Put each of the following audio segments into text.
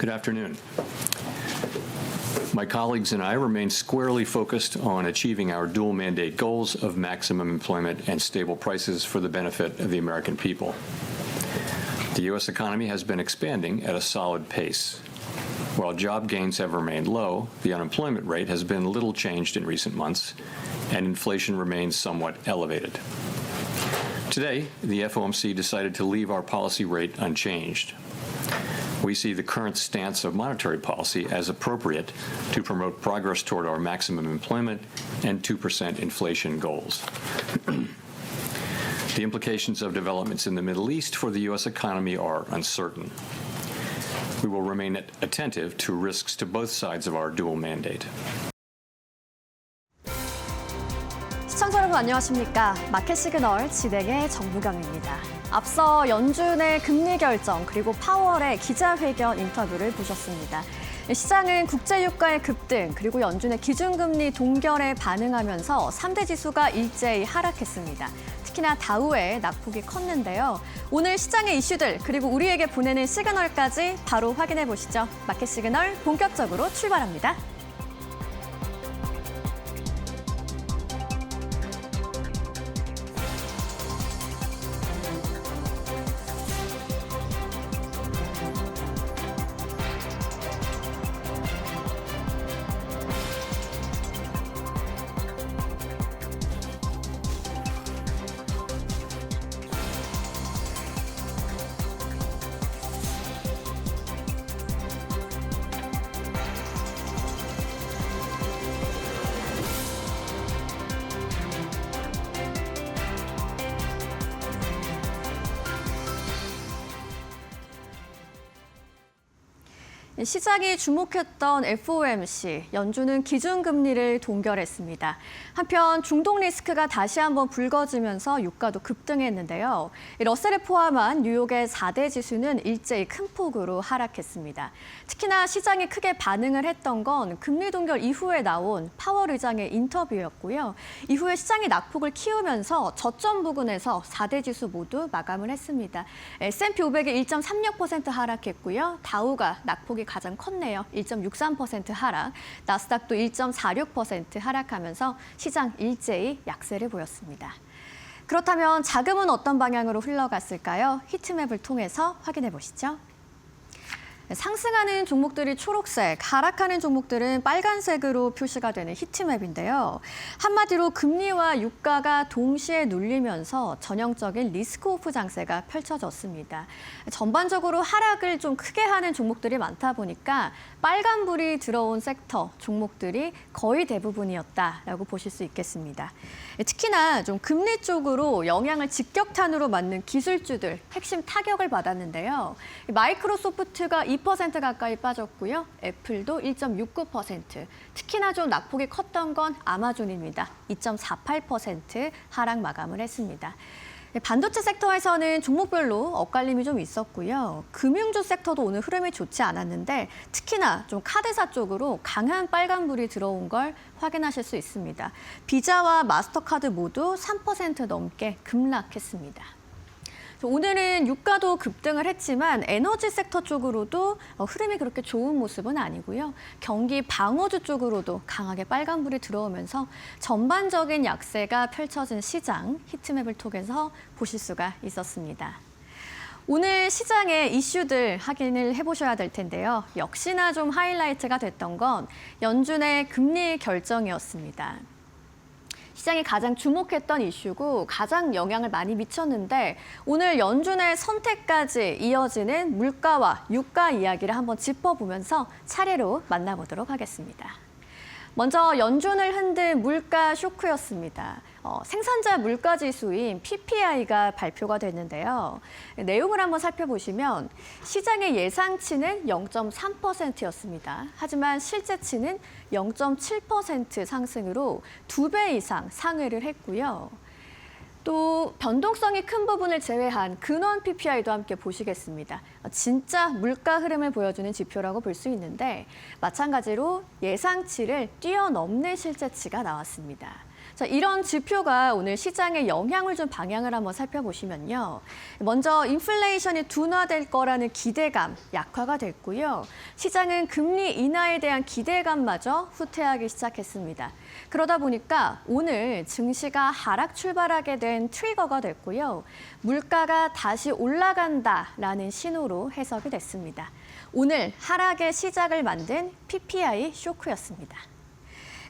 Good afternoon. My colleagues and I remain squarely focused on achieving our dual mandate goals of maximum employment and stable prices for the benefit of the American people. The U.S. economy has been expanding at a solid pace. While job gains have remained low, the unemployment rate has been little changed in recent months, and inflation remains somewhat elevated. Today, the FOMC decided to leave our policy rate unchanged. We see the current stance of monetary policy as appropriate to promote progress toward our maximum employment and 2% inflation goals. The implications of developments in the Middle East for the U.S. economy are uncertain. We will remain attentive to risks to both sides of our dual mandate. 시청자 여러분 안녕하십니까? 마켓 시그널 진행의 정무경입니다. 앞서 연준의 금리 결정 그리고 파월의 기자회견 인터뷰를 보셨습니다. 시장은 국제유가의 급등 그리고 연준의 기준금리 동결에 반응하면서 3대 지수가 일제히 하락했습니다. 특히나 다우의 낙폭이 컸는데요. 오늘 시장의 이슈들 그리고 우리에게 보내는 시그널까지 바로 확인해 보시죠. 마켓 시그널 본격적으로 출발합니다. 시장이 주목했던 FOMC, 연준은 기준금리를 동결했습니다. 한편 중동 리스크가 다시 한번 불거지면서 유가도 급등했는데요. 러셀을 포함한 뉴욕의 4대 지수는 일제히 큰 폭으로 하락했습니다. 특히나 시장이 크게 반응을 했던 건 금리 동결 이후에 나온 파월 의장의 인터뷰였고요. 이후에 시장이 낙폭을 키우면서 저점 부근에서 4대 지수 모두 마감을 했습니다. S&P 500이 1.36% 하락했고요. 다우가 낙폭이 가장 컸네요. 1.63% 하락, 나스닥도 1.46% 하락하면서 시장 일제히 약세를 보였습니다. 그렇다면 자금은 어떤 방향으로 흘러갔을까요? 히트맵을 통해서 확인해 보시죠. 상승하는 종목들이 초록색, 하락하는 종목들은 빨간색으로 표시가 되는 히트맵인데요. 한마디로 금리와 유가가 동시에 눌리면서 전형적인 리스크오프 장세가 펼쳐졌습니다. 전반적으로 하락을 좀 크게 하는 종목들이 많다 보니까 빨간불이 들어온 섹터, 종목들이 거의 대부분이었다라고 보실 수 있겠습니다. 특히나 좀 금리 쪽으로 영향을 직격탄으로 맞는 기술주들 핵심 타격을 받았는데요. 마이크로소프트가 2% 가까이 빠졌고요. 애플도 1.69%, 특히나 좀 낙폭이 컸던 건 아마존입니다. 2.48% 하락 마감을 했습니다. 반도체 섹터에서는 종목별로 엇갈림이 좀 있었고요. 금융주 섹터도 오늘 흐름이 좋지 않았는데 특히나 좀 카드사 쪽으로 강한 빨간불이 들어온 걸 확인하실 수 있습니다. 비자와 마스터카드 모두 3% 넘게 급락했습니다. 오늘은 유가도 급등을 했지만 에너지 섹터 쪽으로도 흐름이 그렇게 좋은 모습은 아니고요. 경기 방어주 쪽으로도 강하게 빨간불이 들어오면서 전반적인 약세가 펼쳐진 시장 히트맵을 통해서 보실 수가 있었습니다. 오늘 시장의 이슈들 확인을 해보셔야 될 텐데요. 역시나 좀 하이라이트가 됐던 건 연준의 금리 결정이었습니다. 시장이 가장 주목했던 이슈고 가장 영향을 많이 미쳤는데 오늘 연준의 선택까지 이어지는 물가와 유가 이야기를 한번 짚어보면서 차례로 만나보도록 하겠습니다. 먼저 연준을 흔든 물가 쇼크였습니다. 생산자 물가지수인 PPI가 발표가 됐는데요. 내용을 한번 살펴보시면 시장의 예상치는 0.3%였습니다. 하지만 실제치는 0.7% 상승으로 2배 이상 상회를 했고요. 또 변동성이 큰 부분을 제외한 근원 PPI도 함께 보시겠습니다. 진짜 물가 흐름을 보여주는 지표라고 볼 수 있는데 마찬가지로 예상치를 뛰어넘는 실제치가 나왔습니다. 자, 이런 지표가 오늘 시장에 영향을 준 방향을 한번 살펴보시면요. 먼저 인플레이션이 둔화될 거라는 기대감 약화가 됐고요. 시장은 금리 인하에 대한 기대감마저 후퇴하기 시작했습니다. 그러다 보니까 오늘 증시가 하락 출발하게 된 트리거가 됐고요. 물가가 다시 올라간다라는 신호로 해석이 됐습니다. 오늘 하락의 시작을 만든 PPI 쇼크였습니다.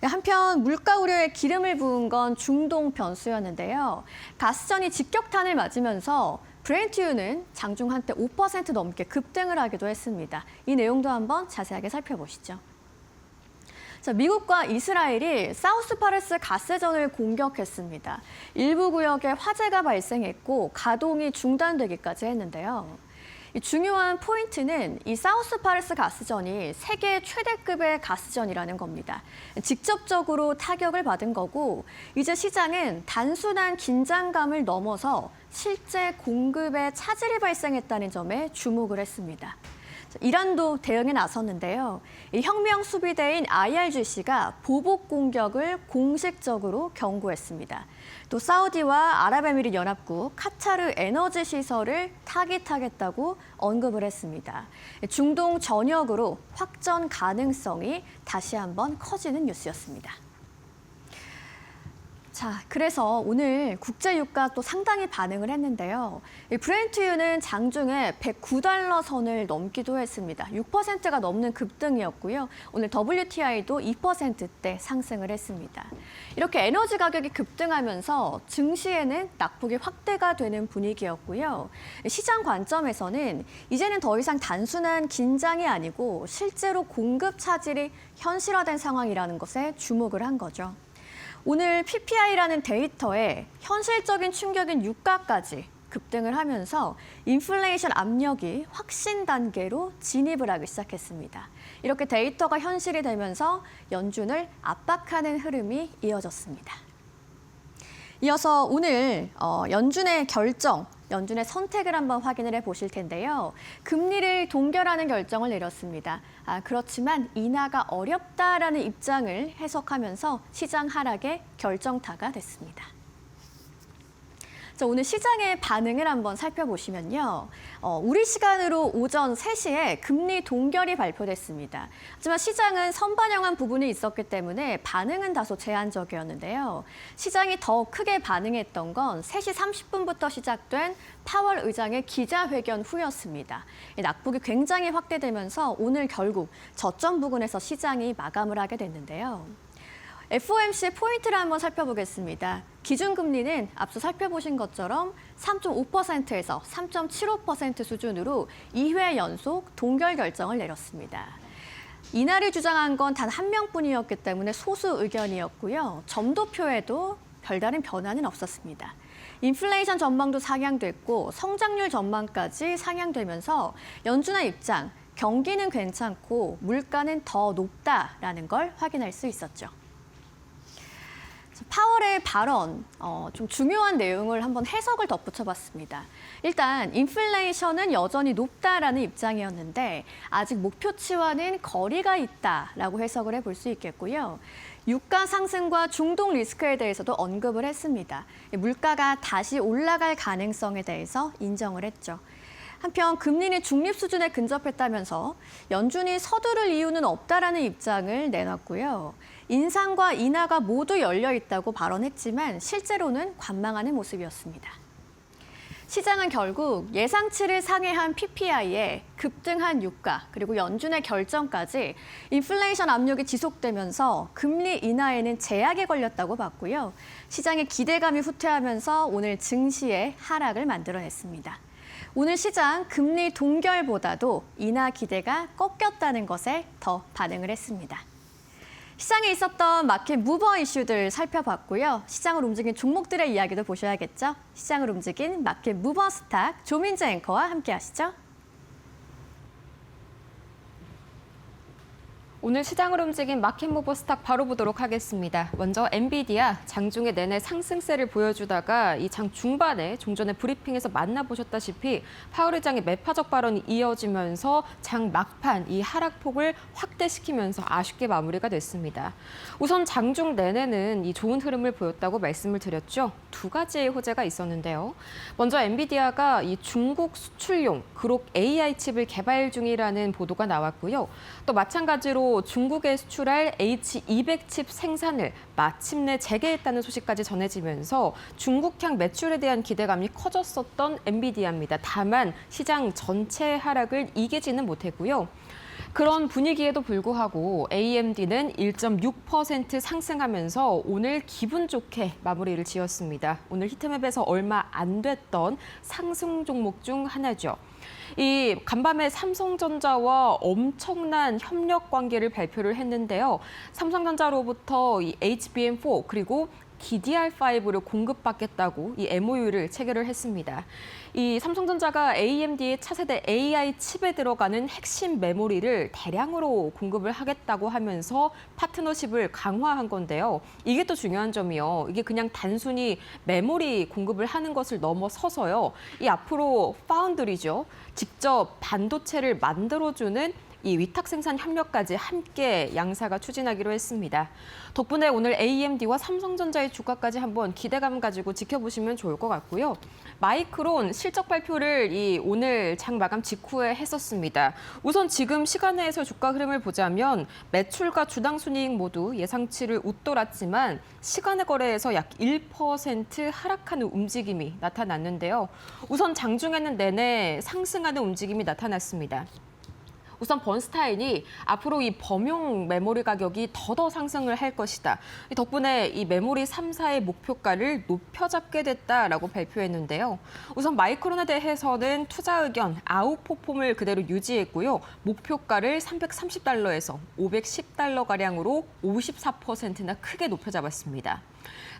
한편 물가 우려에 기름을 부은 건 중동 변수였는데요. 가스전이 직격탄을 맞으면서 브렌트유는 장중 한때 5% 넘게 급등을 하기도 했습니다. 이 내용도 한번 자세하게 살펴보시죠. 자, 미국과 이스라엘이 사우스 파르스 가스전을 공격했습니다. 일부 구역에 화재가 발생했고 가동이 중단되기까지 했는데요. 이 중요한 포인트는 이 사우스 파르스 가스전이 세계 최대급의 가스전이라는 겁니다. 직접적으로 타격을 받은 거고 이제 시장은 단순한 긴장감을 넘어서 실제 공급에 차질이 발생했다는 점에 주목을 했습니다. 이란도 대응에 나섰는데요. 이 혁명 수비대인 IRGC가 보복 공격을 공식적으로 경고했습니다. 또 사우디와 아랍에미리 연합국, 카타르 에너지 시설을 타깃하겠다고 언급을 했습니다. 중동 전역으로 확전 가능성이 다시 한번 커지는 뉴스였습니다. 자, 그래서 오늘 국제유가 또 상당히 반응을 했는데요. 이 브렌트유는 장중에 109달러 선을 넘기도 했습니다. 6%가 넘는 급등이었고요. 오늘 WTI도 2%대 상승을 했습니다. 이렇게 에너지 가격이 급등하면서 증시에는 낙폭이 확대가 되는 분위기였고요. 시장 관점에서는 이제는 더 이상 단순한 긴장이 아니고 실제로 공급 차질이 현실화된 상황이라는 것에 주목을 한 거죠. 오늘 PPI라는 데이터에 현실적인 충격인 유가까지 급등을 하면서 인플레이션 압력이 확신 단계로 진입을 하기 시작했습니다. 이렇게 데이터가 현실이 되면서 연준을 압박하는 흐름이 이어졌습니다. 이어서 오늘 연준의 결정, 연준의 선택을 한번 확인을 해보실 텐데요. 금리를 동결하는 결정을 내렸습니다. 그렇지만 인하가 어렵다라는 입장을 해석하면서 시장 하락의 결정타가 됐습니다. 자, 오늘 시장의 반응을 한번 살펴보시면요. 우리 시간으로 오전 3시에 금리 동결이 발표됐습니다. 하지만 시장은 선반영한 부분이 있었기 때문에 반응은 다소 제한적이었는데요. 시장이 더 크게 반응했던 건 3시 30분부터 시작된 파월 의장의 기자회견 후였습니다. 낙폭이 굉장히 확대되면서 오늘 결국 저점 부근에서 시장이 마감을 하게 됐는데요. FOMC 포인트를 한번 살펴보겠습니다. 기준금리는 앞서 살펴보신 것처럼 3.5%에서 3.75% 수준으로 2회 연속 동결 결정을 내렸습니다. 인하를 주장한 건 단 한 명뿐이었기 때문에 소수 의견이었고요. 점도표에도 별다른 변화는 없었습니다. 인플레이션 전망도 상향됐고 성장률 전망까지 상향되면서 연준의 입장, 경기는 괜찮고 물가는 더 높다라는 걸 확인할 수 있었죠. 파월의 발언, 좀 중요한 내용을 한번 해석을 덧붙여봤습니다. 일단 인플레이션은 여전히 높다라는 입장이었는데 아직 목표치와는 거리가 있다라고 해석을 해볼 수 있겠고요. 유가 상승과 중동 리스크에 대해서도 언급을 했습니다. 물가가 다시 올라갈 가능성에 대해서 인정을 했죠. 한편 금리는 중립 수준에 근접했다면서 연준이 서두를 이유는 없다라는 입장을 내놨고요. 인상과 인하가 모두 열려 있다고 발언했지만 실제로는 관망하는 모습이었습니다. 시장은 결국 예상치를 상회한 PPI에 급등한 유가 그리고 연준의 결정까지 인플레이션 압력이 지속되면서 금리 인하에는 제약이 걸렸다고 봤고요. 시장의 기대감이 후퇴하면서 오늘 증시의 하락을 만들어냈습니다. 오늘 시장 금리 동결보다도 인하 기대가 꺾였다는 것에 더 반응을 했습니다. 시장에 있었던 마켓 무버 이슈들 살펴봤고요. 시장을 움직인 종목들의 이야기도 보셔야겠죠. 시장을 움직인 마켓 무버 스탁 조민재 앵커와 함께 하시죠. 오늘 시장을 움직인 마켓 모버 스탁 바로 보도록 하겠습니다. 먼저 엔비디아 장중에 내내 상승세를 보여주다가 이 장 중반에 종전의 브리핑에서 만나보셨다시피 파월 의장의 매파적 발언이 이어지면서 장 막판 이 하락폭을 확대시키면서 아쉽게 마무리가 됐습니다. 우선 장중 내내는 이 좋은 흐름을 보였다고 말씀을 드렸죠. 두 가지의 호재가 있었는데요. 먼저 엔비디아가 이 중국 수출용 그룹 AI 칩을 개발 중이라는 보도가 나왔고요. 또 마찬가지로 중국에 수출할 H200 칩 생산을 마침내 재개했다는 소식까지 전해지면서 중국향 매출에 대한 기대감이 커졌었던 엔비디아입니다. 다만 시장 전체 하락을 이기지는 못했고요. 그런 분위기에도 불구하고 AMD는 1.6% 상승하면서 오늘 기분 좋게 마무리를 지었습니다. 오늘 히트맵에서 얼마 안 됐던 상승 종목 중 하나죠. 이 간밤에 삼성전자와 엄청난 협력 관계를 발표를 했는데요. 삼성전자로부터 이 HBM4 그리고 DDR5를 공급받겠다고 이 MOU를 체결을 했습니다. 이 삼성전자가 AMD의 차세대 AI 칩에 들어가는 핵심 메모리를 대량으로 공급을 하겠다고 하면서 파트너십을 강화한 건데요. 이게 또 중요한 점이요. 이게 그냥 단순히 메모리 공급을 하는 것을 넘어서서요. 이 앞으로 파운드리죠. 직접 반도체를 만들어주는 이 위탁 생산 협력까지 함께 양사가 추진하기로 했습니다. 덕분에 오늘 AMD와 삼성전자의 주가까지 한번 기대감 가지고 지켜보시면 좋을 것 같고요. 마이크론 실적 발표를 오늘 장 마감 직후에 했었습니다. 우선 지금 시간내에서 주가 흐름을 보자면 매출과 주당 순이익 모두 예상치를 웃돌았지만 시간의 거래에서 약 1% 하락하는 움직임이 나타났는데요. 우선 장중에는 내내 상승하는 움직임이 나타났습니다. 우선 번스타인이 앞으로 이 범용 메모리 가격이 더더 상승을 할 것이다. 덕분에 이 메모리 3사의 목표가를 높여잡게 됐다라고 발표했는데요. 우선 마이크론에 대해서는 투자 의견 아웃퍼폼을 그대로 유지했고요. 목표가를 $330에서 $510가량으로 54%나 크게 높여잡았습니다.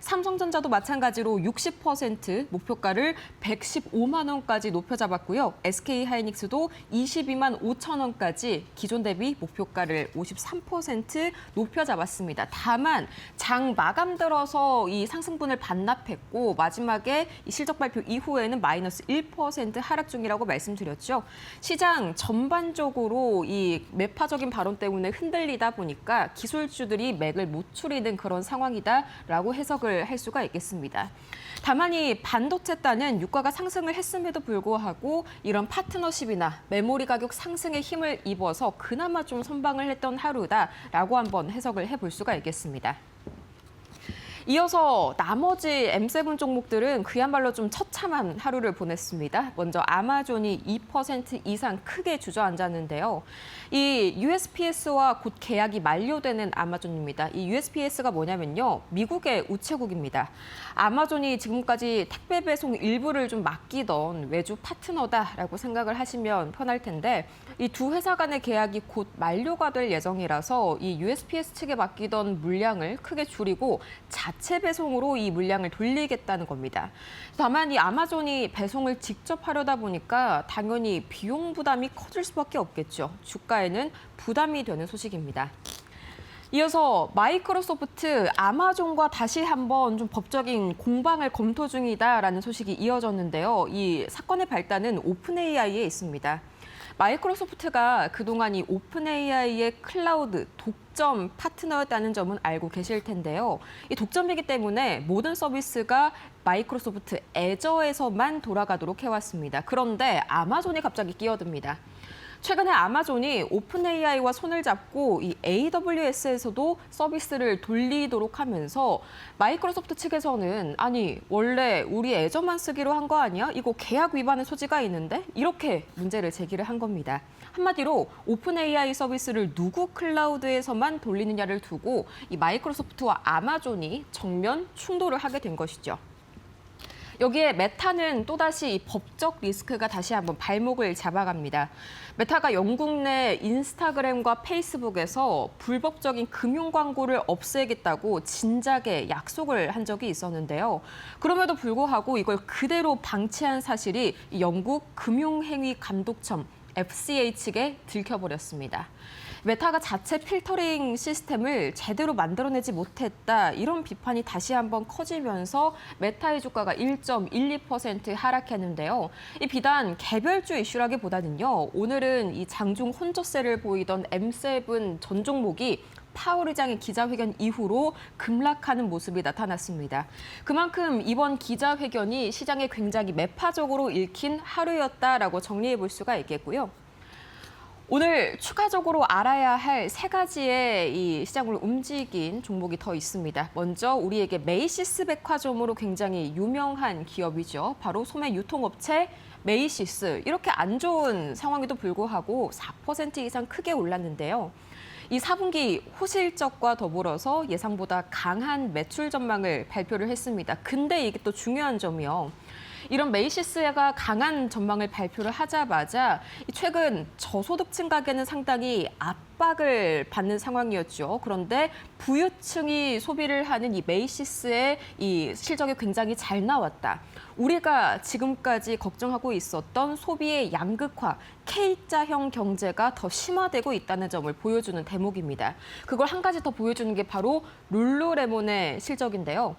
삼성전자도 마찬가지로 60% 목표가를 115만 원까지 높여잡았고요. SK하이닉스도 22만 5천 원까지 기존 대비 목표가를 53% 높여잡았습니다. 다만 장 마감 들어서 이 상승분을 반납했고 마지막에 이 실적 발표 이후에는 마이너스 1% 하락 중이라고 말씀드렸죠. 시장 전반적으로 이 매파적인 발언 때문에 흔들리다 보니까 기술주들이 맥을 못 추리는 그런 상황이다라고 해석을 할 수가 있겠습니다. 다만 이 반도체단은 유가가 상승을 했음에도 불구하고 이런 파트너십이나 메모리 가격 상승에 힘을 입어서 그나마 좀 선방을 했던 하루다라고 한번 해석을 해볼 수가 있겠습니다. 이어서 나머지 M7 종목들은 그야말로 좀 처참한 하루를 보냈습니다. 먼저 아마존이 2% 이상 크게 주저앉았는데요. 이 USPS와 곧 계약이 만료되는 아마존입니다. 이 USPS가 뭐냐면요. 미국의 우체국입니다. 아마존이 지금까지 택배 배송 일부를 좀 맡기던 외주 파트너다라고 생각을 하시면 편할 텐데 이 두 회사 간의 계약이 곧 만료가 될 예정이라서 이 USPS 측에 맡기던 물량을 크게 줄이고 자체 배송으로 이 물량을 돌리겠다는 겁니다. 다만 이 아마존이 배송을 직접 하려다 보니까 당연히 비용 부담이 커질 수밖에 없겠죠. 주가에는 부담이 되는 소식입니다. 이어서 마이크로소프트, 아마존과 다시 한번 좀 법적인 공방을 검토 중이다라는 소식이 이어졌는데요. 이 사건의 발단은 오픈AI에 있습니다. 마이크로소프트가 그동안 이 오픈AI의 클라우드 독점 파트너였다는 점은 알고 계실 텐데요. 이 독점이기 때문에 모든 서비스가 마이크로소프트 애저에서만 돌아가도록 해왔습니다. 그런데 아마존이 갑자기 끼어듭니다. 최근에 아마존이 오픈AI와 손을 잡고 이 AWS에서도 서비스를 돌리도록 하면서 마이크로소프트 측에서는 아니 원래 우리 애저만 쓰기로 한 거 아니야? 이거 계약 위반의 소지가 있는데? 이렇게 문제를 제기를 한 겁니다. 한마디로 오픈AI 서비스를 누구 클라우드에서만 돌리느냐를 두고 이 마이크로소프트와 아마존이 정면 충돌을 하게 된 것이죠. 여기에 메타는 또다시 이 법적 리스크가 다시 한번 발목을 잡아갑니다. 메타가 영국 내 인스타그램과 페이스북에서 불법적인 금융 광고를 없애겠다고 진작에 약속을 한 적이 있었는데요. 그럼에도 불구하고 이걸 그대로 방치한 사실이 영국 금융행위 감독청 FCA 측에 들켜버렸습니다. 메타가 자체 필터링 시스템을 제대로 만들어내지 못했다, 이런 비판이 다시 한번 커지면서 메타의 주가가 1.12% 하락했는데요. 이 비단 개별주 이슈라기보다는요, 오늘은 이 장중 혼조세를 보이던 M7 전 종목이 파월 의장의 기자회견 이후로 급락하는 모습이 나타났습니다. 그만큼 이번 기자회견이 시장에 굉장히 매파적으로 읽힌 하루였다라고 정리해 볼 수가 있겠고요. 오늘 추가적으로 알아야 할 세 가지의 이 시장을 움직인 종목이 더 있습니다. 먼저 우리에게 메이시스 백화점으로 굉장히 유명한 기업이죠. 바로 소매 유통업체 메이시스. 이렇게 안 좋은 상황에도 불구하고 4% 이상 크게 올랐는데요. 이 4분기 호실적과 더불어서 예상보다 강한 매출 전망을 발표를 했습니다. 근데 이게 또 중요한 점이요. 이런 메이시스가 강한 전망을 발표를 하자마자 최근 저소득층 가게는 상당히 압박을 받는 상황이었죠. 그런데 부유층이 소비를 하는 이 메이시스의 이 실적이 굉장히 잘 나왔다. 우리가 지금까지 걱정하고 있었던 소비의 양극화, K자형 경제가 더 심화되고 있다는 점을 보여주는 대목입니다. 그걸 한 가지 더 보여주는 게 바로 룰루레몬의 실적인데요.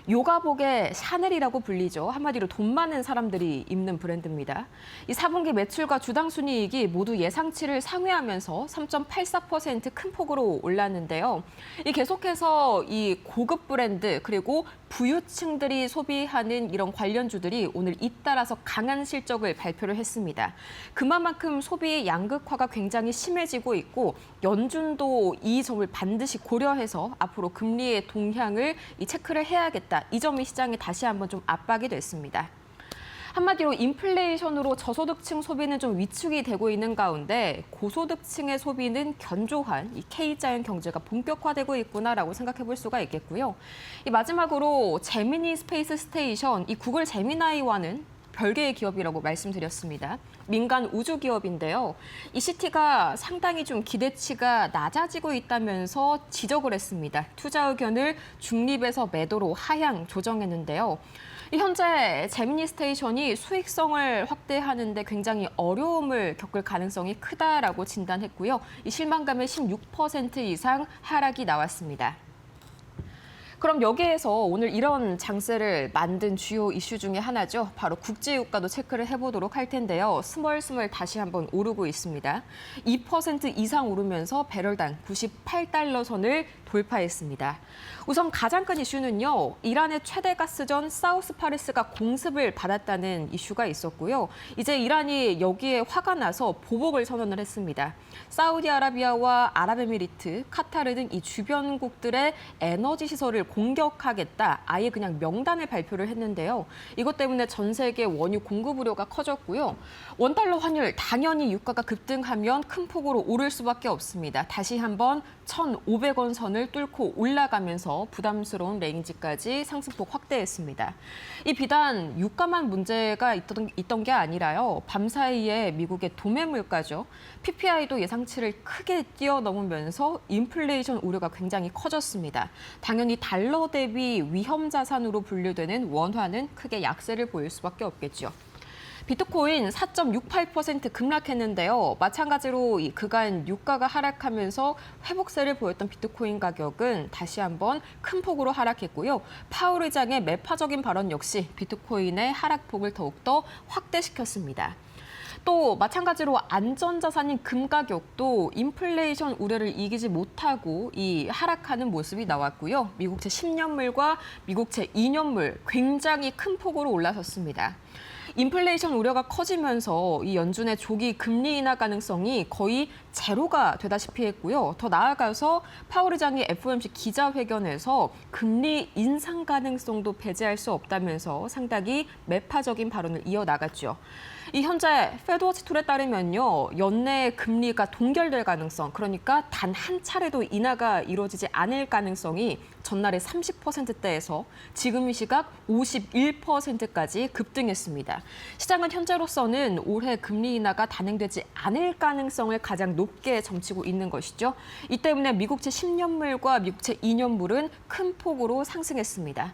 요가복의 샤넬이라고 불리죠. 한마디로 돈 많은 사람들이 입는 브랜드입니다. 이 4분기 매출과 주당 순이익이 모두 예상치를 상회하면서 3.84% 큰 폭으로 올랐는데요. 이 계속해서 이 고급 브랜드 그리고 부유층들이 소비하는 이런 관련주들이 오늘 잇따라서 강한 실적을 발표를 했습니다. 그만큼 소비의 양극화가 굉장히 심해지고 있고 연준도 이 점을 반드시 고려해서 앞으로 금리의 동향을 체크를 해야겠다. 이 점이 시장에 다시 한번 좀 압박이 됐습니다. 한마디로 인플레이션으로 저소득층 소비는 좀 위축이 되고 있는 가운데 고소득층의 소비는 견조한 이 K자형 경제가 본격화되고 있구나라고 생각해 볼 수가 있겠고요. 이 마지막으로 제미니 스페이스 스테이션, 이 구글 제미나이와는 별개의 기업이라고 말씀드렸습니다. 민간 우주 기업인데요. 이 CT가 상당히 좀 기대치가 낮아지고 있다면서 지적을 했습니다. 투자 의견을 중립에서 매도로 하향 조정했는데요. 현재 제미니 스테이션이 수익성을 확대하는 데 굉장히 어려움을 겪을 가능성이 크다라고 진단했고요. 이 실망감의 16% 이상 하락이 나왔습니다. 그럼 여기에서 오늘 이런 장세를 만든 주요 이슈 중에 하나죠. 바로 국제유가도 체크를 해보도록 할 텐데요. 스멀스멀 다시 한번 오르고 있습니다. 2% 이상 오르면서 배럴당 98달러 선을 돌파했습니다. 우선 가장 큰 이슈는요. 이란의 최대 가스전 사우스 파르스가 공습을 받았다는 이슈가 있었고요. 이제 이란이 여기에 화가 나서 보복을 선언을 했습니다. 사우디아라비아와 아랍에미리트, 카타르 등 이 주변국들의 에너지 시설을 공격하겠다. 아예 그냥 명단을 발표를 했는데요. 이것 때문에 전 세계 원유 공급 우려가 커졌고요. 원달러 환율 당연히 유가가 급등하면 큰 폭으로 오를 수밖에 없습니다. 다시 한번 1,500원 선을 뚫고 올라가면서 부담스러운 레인지까지 상승폭 확대했습니다. 이 비단 유가만 문제가 있던 게 아니라요. 밤사이에 미국의 도매 물가죠. PPI도 예상치를 크게 뛰어넘으면서 인플레이션 우려가 굉장히 커졌습니다. 당연히 달러 대비 위험 자산으로 분류되는 원화는 크게 약세를 보일 수밖에 없겠죠. 비트코인 4.68% 급락했는데요. 마찬가지로 이 그간 유가가 하락하면서 회복세를 보였던 비트코인 가격은 다시 한번 큰 폭으로 하락했고요. 파월 의장의 매파적인 발언 역시 비트코인의 하락폭을 더욱더 확대시켰습니다. 또 마찬가지로 안전자산인 금 가격도 인플레이션 우려를 이기지 못하고 이 하락하는 모습이 나왔고요. 미국채 10년물과 미국채 2년물 굉장히 큰 폭으로 올라섰습니다. 인플레이션 우려가 커지면서 이 연준의 조기 금리 인하 가능성이 거의 제로가 되다시피 했고요. 더 나아가서 파월 의장이 FOMC 기자회견에서 금리 인상 가능성도 배제할 수 없다면서 상당히 매파적인 발언을 이어나갔죠. 이 현재 페드워치 툴에 따르면요. 연내 금리가 동결될 가능성, 그러니까 단 한 차례도 인하가 이루어지지 않을 가능성이 전날의 30%대에서 지금 이 시각 51%까지 급등했습니다. 시장은 현재로서는 올해 금리 인하가 단행되지 않을 가능성을 가장 높게 점치고 있는 것이죠. 이 때문에 미국채 10년물과 미국채 2년물은 큰 폭으로 상승했습니다.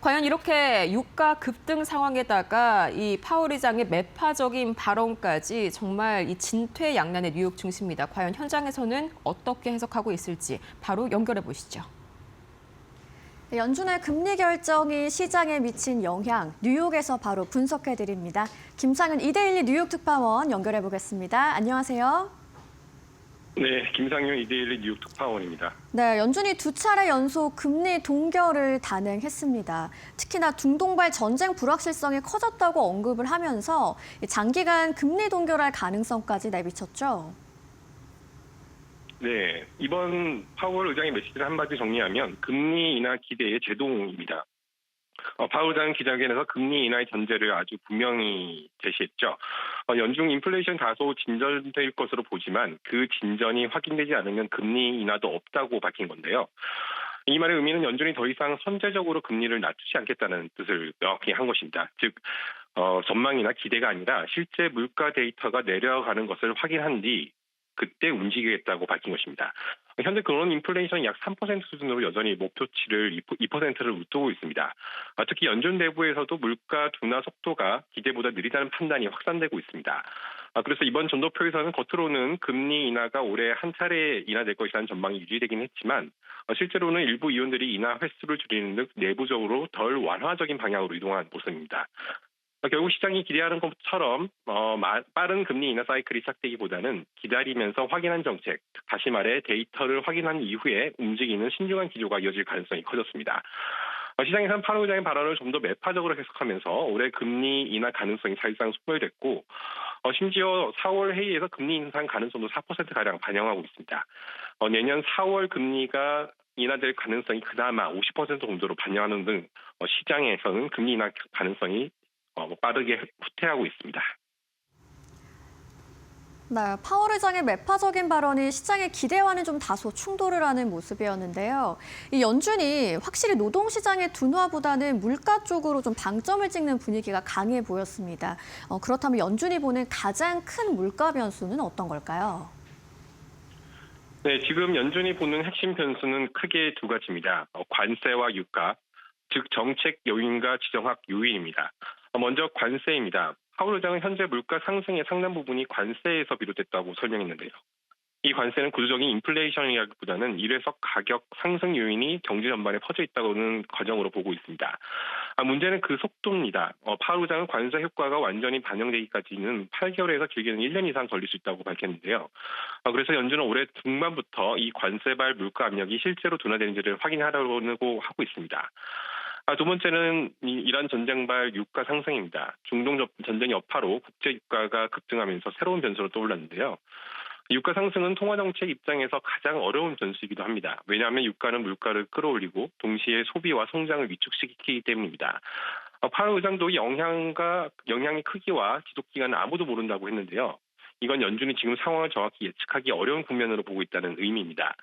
과연 이렇게 유가 급등 상황에다가 이 파월 의장의 매파적인 발언까지 정말 이 진퇴양난의 뉴욕 증시입니다. 과연 현장에서는 어떻게 해석하고 있을지 바로 연결해 보시죠. 연준의 금리 결정이 시장에 미친 영향, 뉴욕에서 바로 분석해 드립니다. 김상윤 이데일리 뉴욕 특파원 연결해 보겠습니다. 안녕하세요. 네, 김상윤 이데일리 뉴욕 특파원입니다. 네, 연준이 두 차례 연속 금리 동결을 단행했습니다. 특히나 중동발 전쟁 불확실성이 커졌다고 언급을 하면서 장기간 금리 동결할 가능성까지 내비쳤죠. 네, 이번 파월 의장의 메시지를 한마디 정리하면 금리 인하 기대의 제동입니다. 파월 의장은 기자회견에서 금리 인하의 전제를 아주 분명히 제시했죠. 연중 인플레이션 다소 진전될 것으로 보지만 그 진전이 확인되지 않으면 금리 인하도 없다고 밝힌 건데요. 이 말의 의미는 연준이 더 이상 선제적으로 금리를 낮추지 않겠다는 뜻을 명확히 한 것입니다. 즉 전망이나 기대가 아니라 실제 물가 데이터가 내려가는 것을 확인한 뒤 그때 움직이겠다고 밝힌 것입니다. 현재 근원 인플레이션이 약 3% 수준으로 여전히 목표치를 2%를 웃도고 있습니다. 특히 연준 내부에서도 물가 둔화 속도가 기대보다 느리다는 판단이 확산되고 있습니다. 그래서 이번 전도표에서는 겉으로는 금리 인하가 올해 한 차례 인하될 것이라는 전망이 유지되긴 했지만 실제로는 일부 위원들이 인하 횟수를 줄이는 등 내부적으로 덜 완화적인 방향으로 이동한 모습입니다. 결국 시장이 기대하는 것처럼 빠른 금리 인하 사이클이 시작되기보다는 기다리면서 확인한 정책, 다시 말해 데이터를 확인한 이후에 움직이는 신중한 기조가 이어질 가능성이 커졌습니다. 시장에서는 파월 의장의 발언을 좀 더 매파적으로 해석하면서 올해 금리 인하 가능성이 사실상 소멸됐고 심지어 4월 회의에서 금리 인상 가능성도 4%가량 반영하고 있습니다. 내년 4월 금리가 인하될 가능성이 그나마 50% 정도로 반영하는 등 시장에서는 금리 인하 가능성이 빠르게 후퇴하고 있습니다. 네, 파월 의장의 매파적인 발언이 시장의 기대와는 좀 다소 충돌을 하는 모습이었는데요. 이 연준이 확실히 노동시장의 둔화보다는 물가 쪽으로 좀 방점을 찍는 분위기가 강해 보였습니다. 그렇다면 연준이 보는 가장 큰 물가 변수는 어떤 걸까요? 네, 지금 연준이 보는 핵심 변수는 크게 두 가지입니다. 관세와 유가, 즉 정책 요인과 지정학 요인입니다. 먼저 관세입니다. 파월 의장은 현재 물가 상승의 상당 부분이 관세에서 비롯됐다고 설명했는데요. 이 관세는 구조적인 인플레이션이라기보다는 이래서 가격 상승 요인이 경제 전반에 퍼져 있다는 과정으로 보고 있습니다. 문제는 그 속도입니다. 파월 의장은 관세 효과가 완전히 반영되기까지는 8개월에서 길게는 1년 이상 걸릴 수 있다고 밝혔는데요. 그래서 연준은 올해 중반부터 이 관세발 물가 압력이 실제로 둔화되는지를 확인하려고 하고 있습니다. 두 번째는 이란 전쟁발 유가 상승입니다. 중동 전쟁 여파로 국제 유가가 급등하면서 새로운 변수로 떠올랐는데요. 유가 상승은 통화정책 입장에서 가장 어려운 변수이기도 합니다. 왜냐하면 유가는 물가를 끌어올리고 동시에 소비와 성장을 위축시키기 때문입니다. 파월 의장도 영향의 크기와 지속기간은 아무도 모른다고 했는데요. 이건 연준이 지금 상황을 정확히 예측하기 어려운 국면으로 보고 있다는 의미입니다.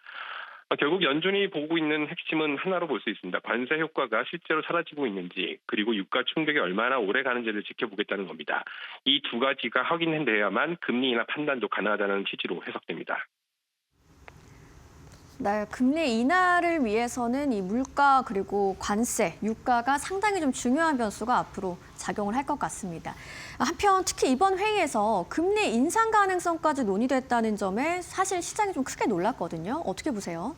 결국 연준이 보고 있는 핵심은 하나로 볼 수 있습니다. 관세 효과가 실제로 사라지고 있는지 그리고 유가 충격이 얼마나 오래 가는지를 지켜보겠다는 겁니다. 이 두 가지가 확인돼야만 금리 인하 판단도 가능하다는 취지로 해석됩니다. 네, 금리 인하를 위해서는 이 물가 그리고 관세, 유가가 상당히 좀 중요한 변수가 앞으로 작용을 할 것 같습니다. 한편 특히 이번 회의에서 금리 인상 가능성까지 논의됐다는 점에 사실 시장이 좀 크게 놀랐거든요. 어떻게 보세요?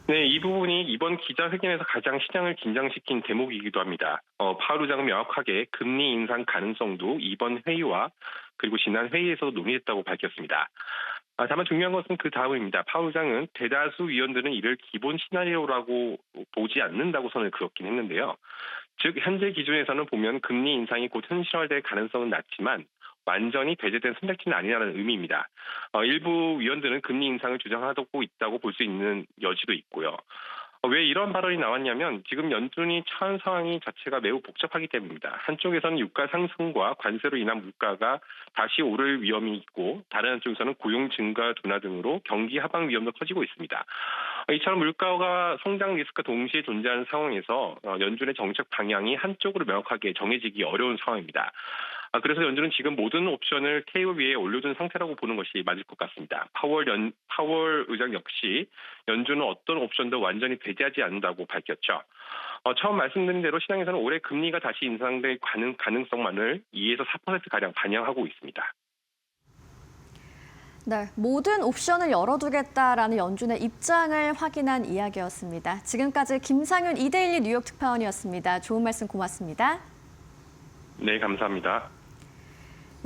네, 이 부분이 이번 기자회견에서 가장 시장을 긴장시킨 대목이기도 합니다. 파월 의장은 명확하게 금리 인상 가능성도 이번 회의와 그리고 지난 회의에서도 논의했다고 밝혔습니다. 다만 중요한 것은 그 다음입니다. 파월 의장은 대다수 위원들은 이를 기본 시나리오라고 보지 않는다고 선을 그었긴 했는데요. 즉 현재 기준에서는 보면 금리 인상이 곧 현실화될 가능성은 낮지만 완전히 배제된 선택지는 아니라는 의미입니다. 일부 위원들은 금리 인상을 주장하고 있다고 볼 수 있는 여지도 있고요. 왜 이런 발언이 나왔냐면 지금 연준이 처한 상황이 자체가 매우 복잡하기 때문입니다. 한쪽에서는 유가 상승과 관세로 인한 물가가 다시 오를 위험이 있고 다른 한쪽에서는 고용 증가 둔화 등으로 경기 하방 위험도 커지고 있습니다. 이처럼 물가와 성장 리스크가 동시에 존재하는 상황에서 연준의 정책 방향이 한쪽으로 명확하게 정해지기 어려운 상황입니다. 그래서 연준은 지금 모든 옵션을 테이블 위에 올려둔 상태라고 보는 것이 맞을 것 같습니다. 파월 의장 역시 연준은 어떤 옵션도 완전히 배제하지 않는다고 밝혔죠. 처음 말씀드린 대로 시장에서는 올해 금리가 다시 인상될 가능성만을 2에서 4%가량 반영하고 있습니다. 네, 모든 옵션을 열어두겠다라는 연준의 입장을 확인한 이야기였습니다. 지금까지 김상윤 이데일리 뉴욕 특파원이었습니다. 좋은 말씀 고맙습니다. 네, 감사합니다.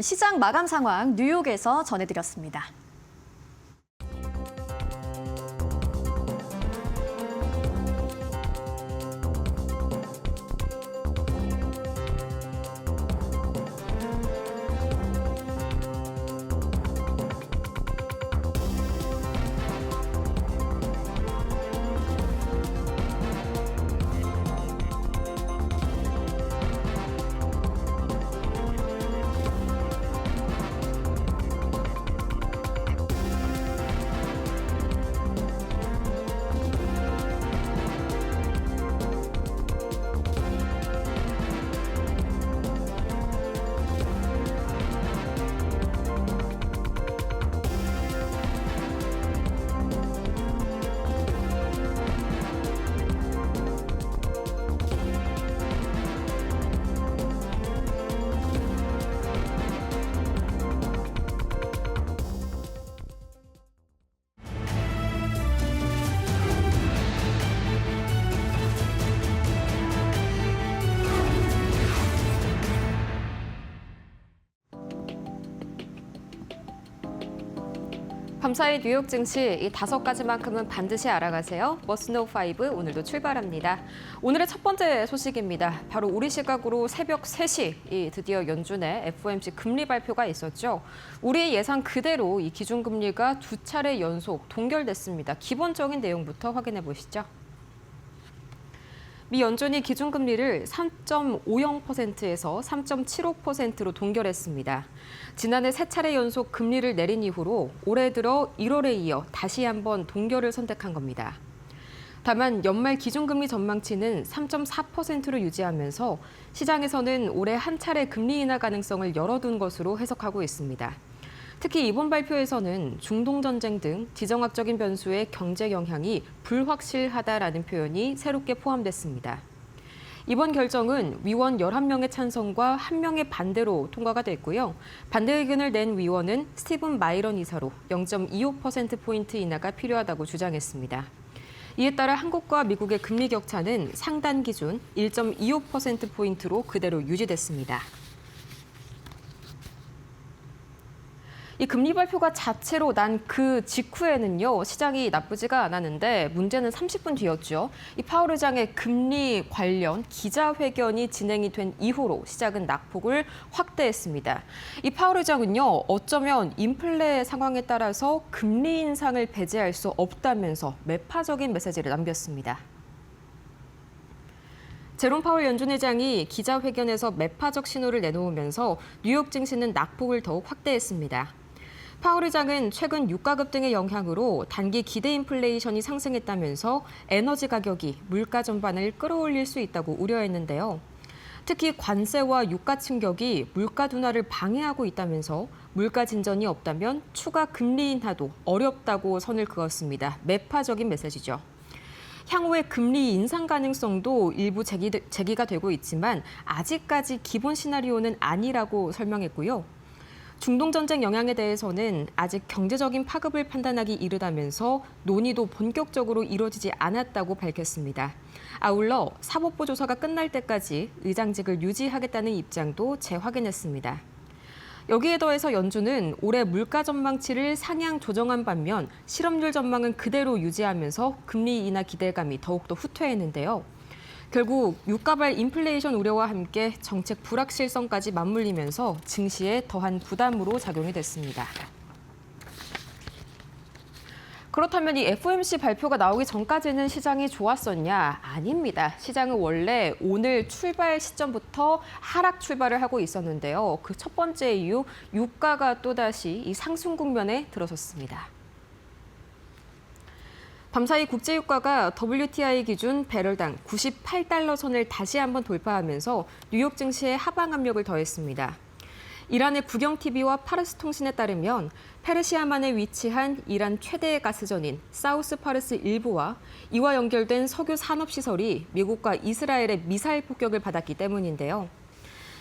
시장 마감 상황 뉴욕에서 전해드렸습니다. 밤사이 뉴욕 증시 이 5가지만큼은 반드시 알아가세요. 머스노 5 오늘도 출발합니다. 오늘의 첫 번째 소식입니다. 바로 우리 시각으로 새벽 3시 드디어 연준의 FOMC 금리 발표가 있었죠. 우리의 예상 그대로 이 기준금리가 2차례 연속 동결됐습니다. 기본적인 내용부터 확인해 보시죠. 미 연준이 기준금리를 3.50%에서 3.75%로 동결했습니다. 지난해 3차례 연속 금리를 내린 이후로 올해 들어 1월에 이어 다시 한번 동결을 선택한 겁니다. 다만 연말 기준금리 전망치는 3.4%로 유지하면서 시장에서는 올해 한 차례 금리 인하 가능성을 열어둔 것으로 해석하고 있습니다. 특히 이번 발표에서는 중동전쟁 등 지정학적인 변수의 경제 영향이 불확실하다라는 표현이 새롭게 포함됐습니다. 이번 결정은 위원 11명의 찬성과 1명의 반대로 통과가 됐고요. 반대 의견을 낸 위원은 스티븐 마이런 이사로 0.25%포인트 인하가 필요하다고 주장했습니다. 이에 따라 한국과 미국의 금리 격차는 상단 기준 1.25%포인트로 그대로 유지됐습니다. 이 금리 발표가 자체로 난 그 직후에는요, 시장이 나쁘지가 않았는데 문제는 30분 뒤였죠. 이 파월 의장의 금리 관련 기자회견이 진행이 된 이후로 시장은 낙폭을 확대했습니다. 이 파월 의장은요, 어쩌면 인플레 상황에 따라서 금리 인상을 배제할 수 없다면서 매파적인 메시지를 남겼습니다. 제롬 파월 연준 의장이 기자회견에서 매파적 신호를 내놓으면서 뉴욕 증시는 낙폭을 더욱 확대했습니다. 파월 의장은 최근 유가 급등의 영향으로 단기 기대 인플레이션이 상승했다면서 에너지 가격이 물가 전반을 끌어올릴 수 있다고 우려했는데요. 특히 관세와 유가 충격이 물가 둔화를 방해하고 있다면서 물가 진전이 없다면 추가 금리 인하도 어렵다고 선을 그었습니다. 매파적인 메시지죠. 향후의 금리 인상 가능성도 일부 제기가 되고 있지만 아직까지 기본 시나리오는 아니라고 설명했고요. 중동전쟁 영향에 대해서는 아직 경제적인 파급을 판단하기 이르다면서 논의도 본격적으로 이루어지지 않았다고 밝혔습니다. 아울러 사법부 조사가 끝날 때까지 의장직을 유지하겠다는 입장도 재확인했습니다. 여기에 더해서 연준은 올해 물가 전망치를 상향 조정한 반면 실업률 전망은 그대로 유지하면서 금리 인하 기대감이 더욱더 후퇴했는데요. 결국 유가발 인플레이션 우려와 함께 정책 불확실성까지 맞물리면서 증시에 더한 부담으로 작용이 됐습니다. 그렇다면 이 FOMC 발표가 나오기 전까지는 시장이 좋았었냐? 아닙니다. 시장은 원래 오늘 출발 시점부터 하락 출발을 하고 있었는데요. 그 첫 번째 이유, 유가가 또다시 이 상승 국면에 들어섰습니다. 밤사이 국제유가가 WTI 기준 배럴당 98달러 선을 다시 한번 돌파하면서 뉴욕 증시에 하방 압력을 더했습니다. 이란의 국영TV와 파르스 통신에 따르면 페르시아만에 위치한 이란 최대의 가스전인 사우스 파르스 일부와 이와 연결된 석유 산업시설이 미국과 이스라엘의 미사일 폭격을 받았기 때문인데요.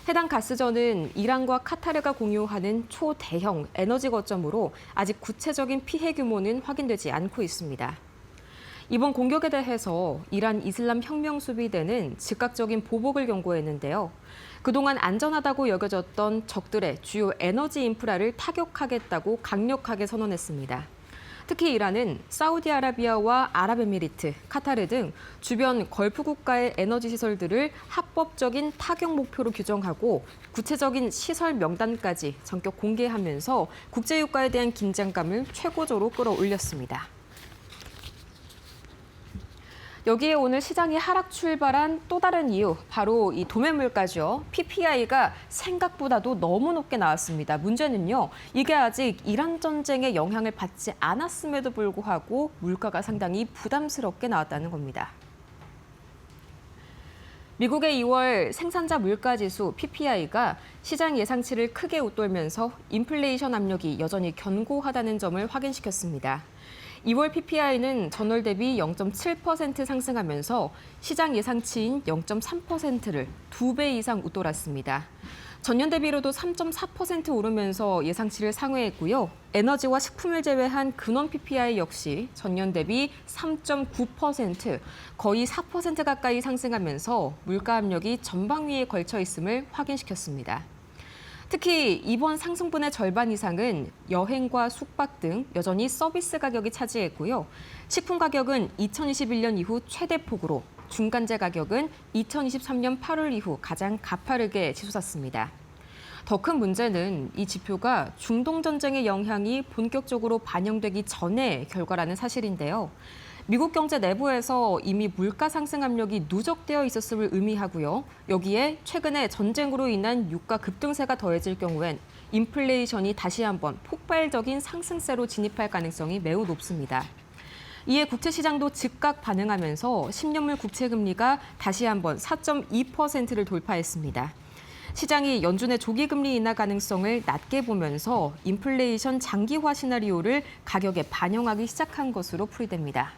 해당 가스전은 이란과 카타르가 공유하는 초대형 에너지 거점으로 아직 구체적인 피해 규모는 확인되지 않고 있습니다. 이번 공격에 대해서 이란 이슬람 혁명 수비대는 즉각적인 보복을 경고했는데요. 그동안 안전하다고 여겨졌던 적들의 주요 에너지 인프라를 타격하겠다고 강력하게 선언했습니다. 특히 이란은 사우디아라비아와 아랍에미리트, 카타르 등 주변 걸프 국가의 에너지 시설들을 합법적인 타격 목표로 규정하고 구체적인 시설 명단까지 전격 공개하면서 국제유가에 대한 긴장감을 최고조로 끌어올렸습니다. 여기에 오늘 시장이 하락 출발한 또 다른 이유, 바로 이 도매물가죠. PPI가 생각보다도 너무 높게 나왔습니다. 문제는요, 이게 아직 이란 전쟁의 영향을 받지 않았음에도 불구하고 물가가 상당히 부담스럽게 나왔다는 겁니다. 미국의 2월 생산자 물가지수 PPI가 시장 예상치를 크게 웃돌면서 인플레이션 압력이 여전히 견고하다는 점을 확인시켰습니다. 2월 PPI는 전월 대비 0.7% 상승하면서 시장 예상치인 0.3%를 2배 이상 웃돌았습니다. 전년 대비로도 3.4% 오르면서 예상치를 상회했고요. 에너지와 식품을 제외한 근원 PPI 역시 전년 대비 3.9%, 거의 4% 가까이 상승하면서 물가 압력이 전방위에 걸쳐 있음을 확인시켰습니다. 특히 이번 상승분의 절반 이상은 여행과 숙박 등 여전히 서비스 가격이 차지했고요. 식품 가격은 2021년 이후 최대폭으로, 중간재 가격은 2023년 8월 이후 가장 가파르게 치솟았습니다. 더 큰 문제는 이 지표가 중동 전쟁의 영향이 본격적으로 반영되기 전의 결과라는 사실인데요. 미국 경제 내부에서 이미 물가 상승 압력이 누적되어 있었음을 의미하고요. 여기에 최근에 전쟁으로 인한 유가 급등세가 더해질 경우엔 인플레이션이 다시 한번 폭발적인 상승세로 진입할 가능성이 매우 높습니다. 이에 국채시장도 즉각 반응하면서 10년물 국채금리가 다시 한번 4.2%를 돌파했습니다. 시장이 연준의 조기 금리 인하 가능성을 낮게 보면서 인플레이션 장기화 시나리오를 가격에 반영하기 시작한 것으로 풀이됩니다.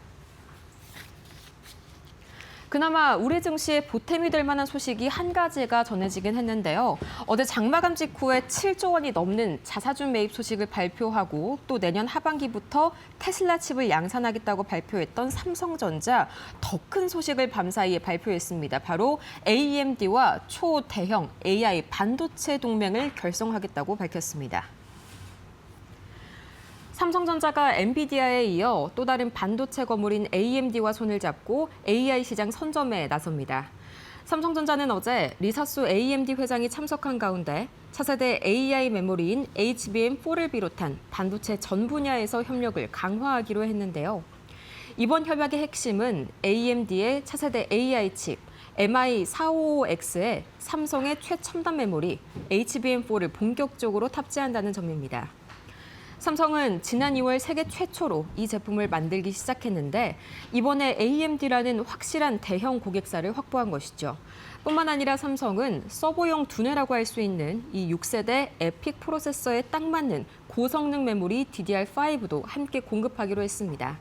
그나마 우리 증시에 보탬이 될 만한 소식이 한 가지가 전해지긴 했는데요. 어제 장마감 직후에 7조 원이 넘는 자사주 매입 소식을 발표하고 또 내년 하반기부터 테슬라 칩을 양산하겠다고 발표했던 삼성전자, 더 큰 소식을 밤사이에 발표했습니다. 바로 AMD와 초대형 AI 반도체 동맹을 결성하겠다고 밝혔습니다. 삼성전자가 엔비디아에 이어 또 다른 반도체 거물인 AMD와 손을 잡고 AI 시장 선점에 나섭니다. 삼성전자는 어제 리사수 AMD 회장이 참석한 가운데 차세대 AI 메모리인 HBM4를 비롯한 반도체 전 분야에서 협력을 강화하기로 했는데요. 이번 협약의 핵심은 AMD의 차세대 AI 칩 MI455X에 삼성의 최첨단 메모리 HBM4를 본격적으로 탑재한다는 점입니다. 삼성은 지난 2월 세계 최초로 이 제품을 만들기 시작했는데 이번에 AMD라는 확실한 대형 고객사를 확보한 것이죠. 뿐만 아니라 삼성은 서버용 두뇌라고 할 수 있는 이 6세대 에픽 프로세서에 딱 맞는 고성능 메모리 DDR5도 함께 공급하기로 했습니다.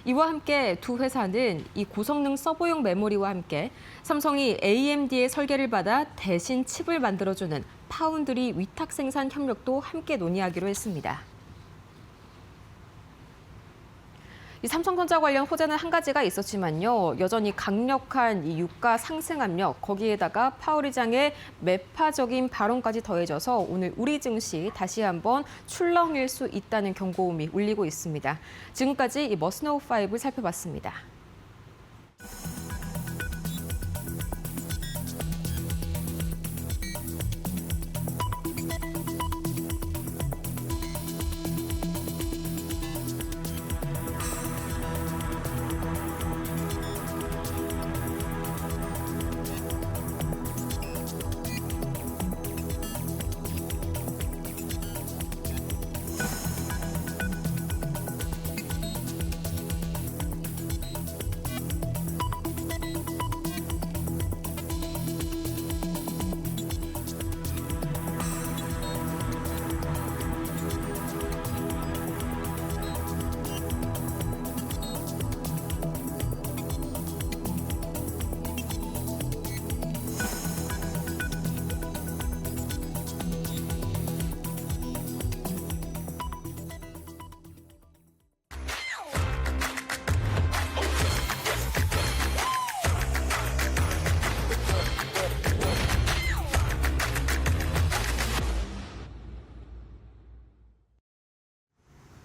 이와 함께 두 회사는 이 고성능 서버용 메모리와 함께 삼성이 AMD의 설계를 받아 대신 칩을 만들어주는 파운드리 위탁 생산 협력도 함께 논의하기로 했습니다. 이 삼성전자 관련 호재는 한 가지가 있었지만요. 여전히 강력한 이 유가 상승 압력, 거기에다가 파월 의장의 매파적인 발언까지 더해져서 오늘 우리 증시 다시 한번 출렁일 수 있다는 경고음이 울리고 있습니다. 지금까지 이 머스노우 5를 살펴봤습니다.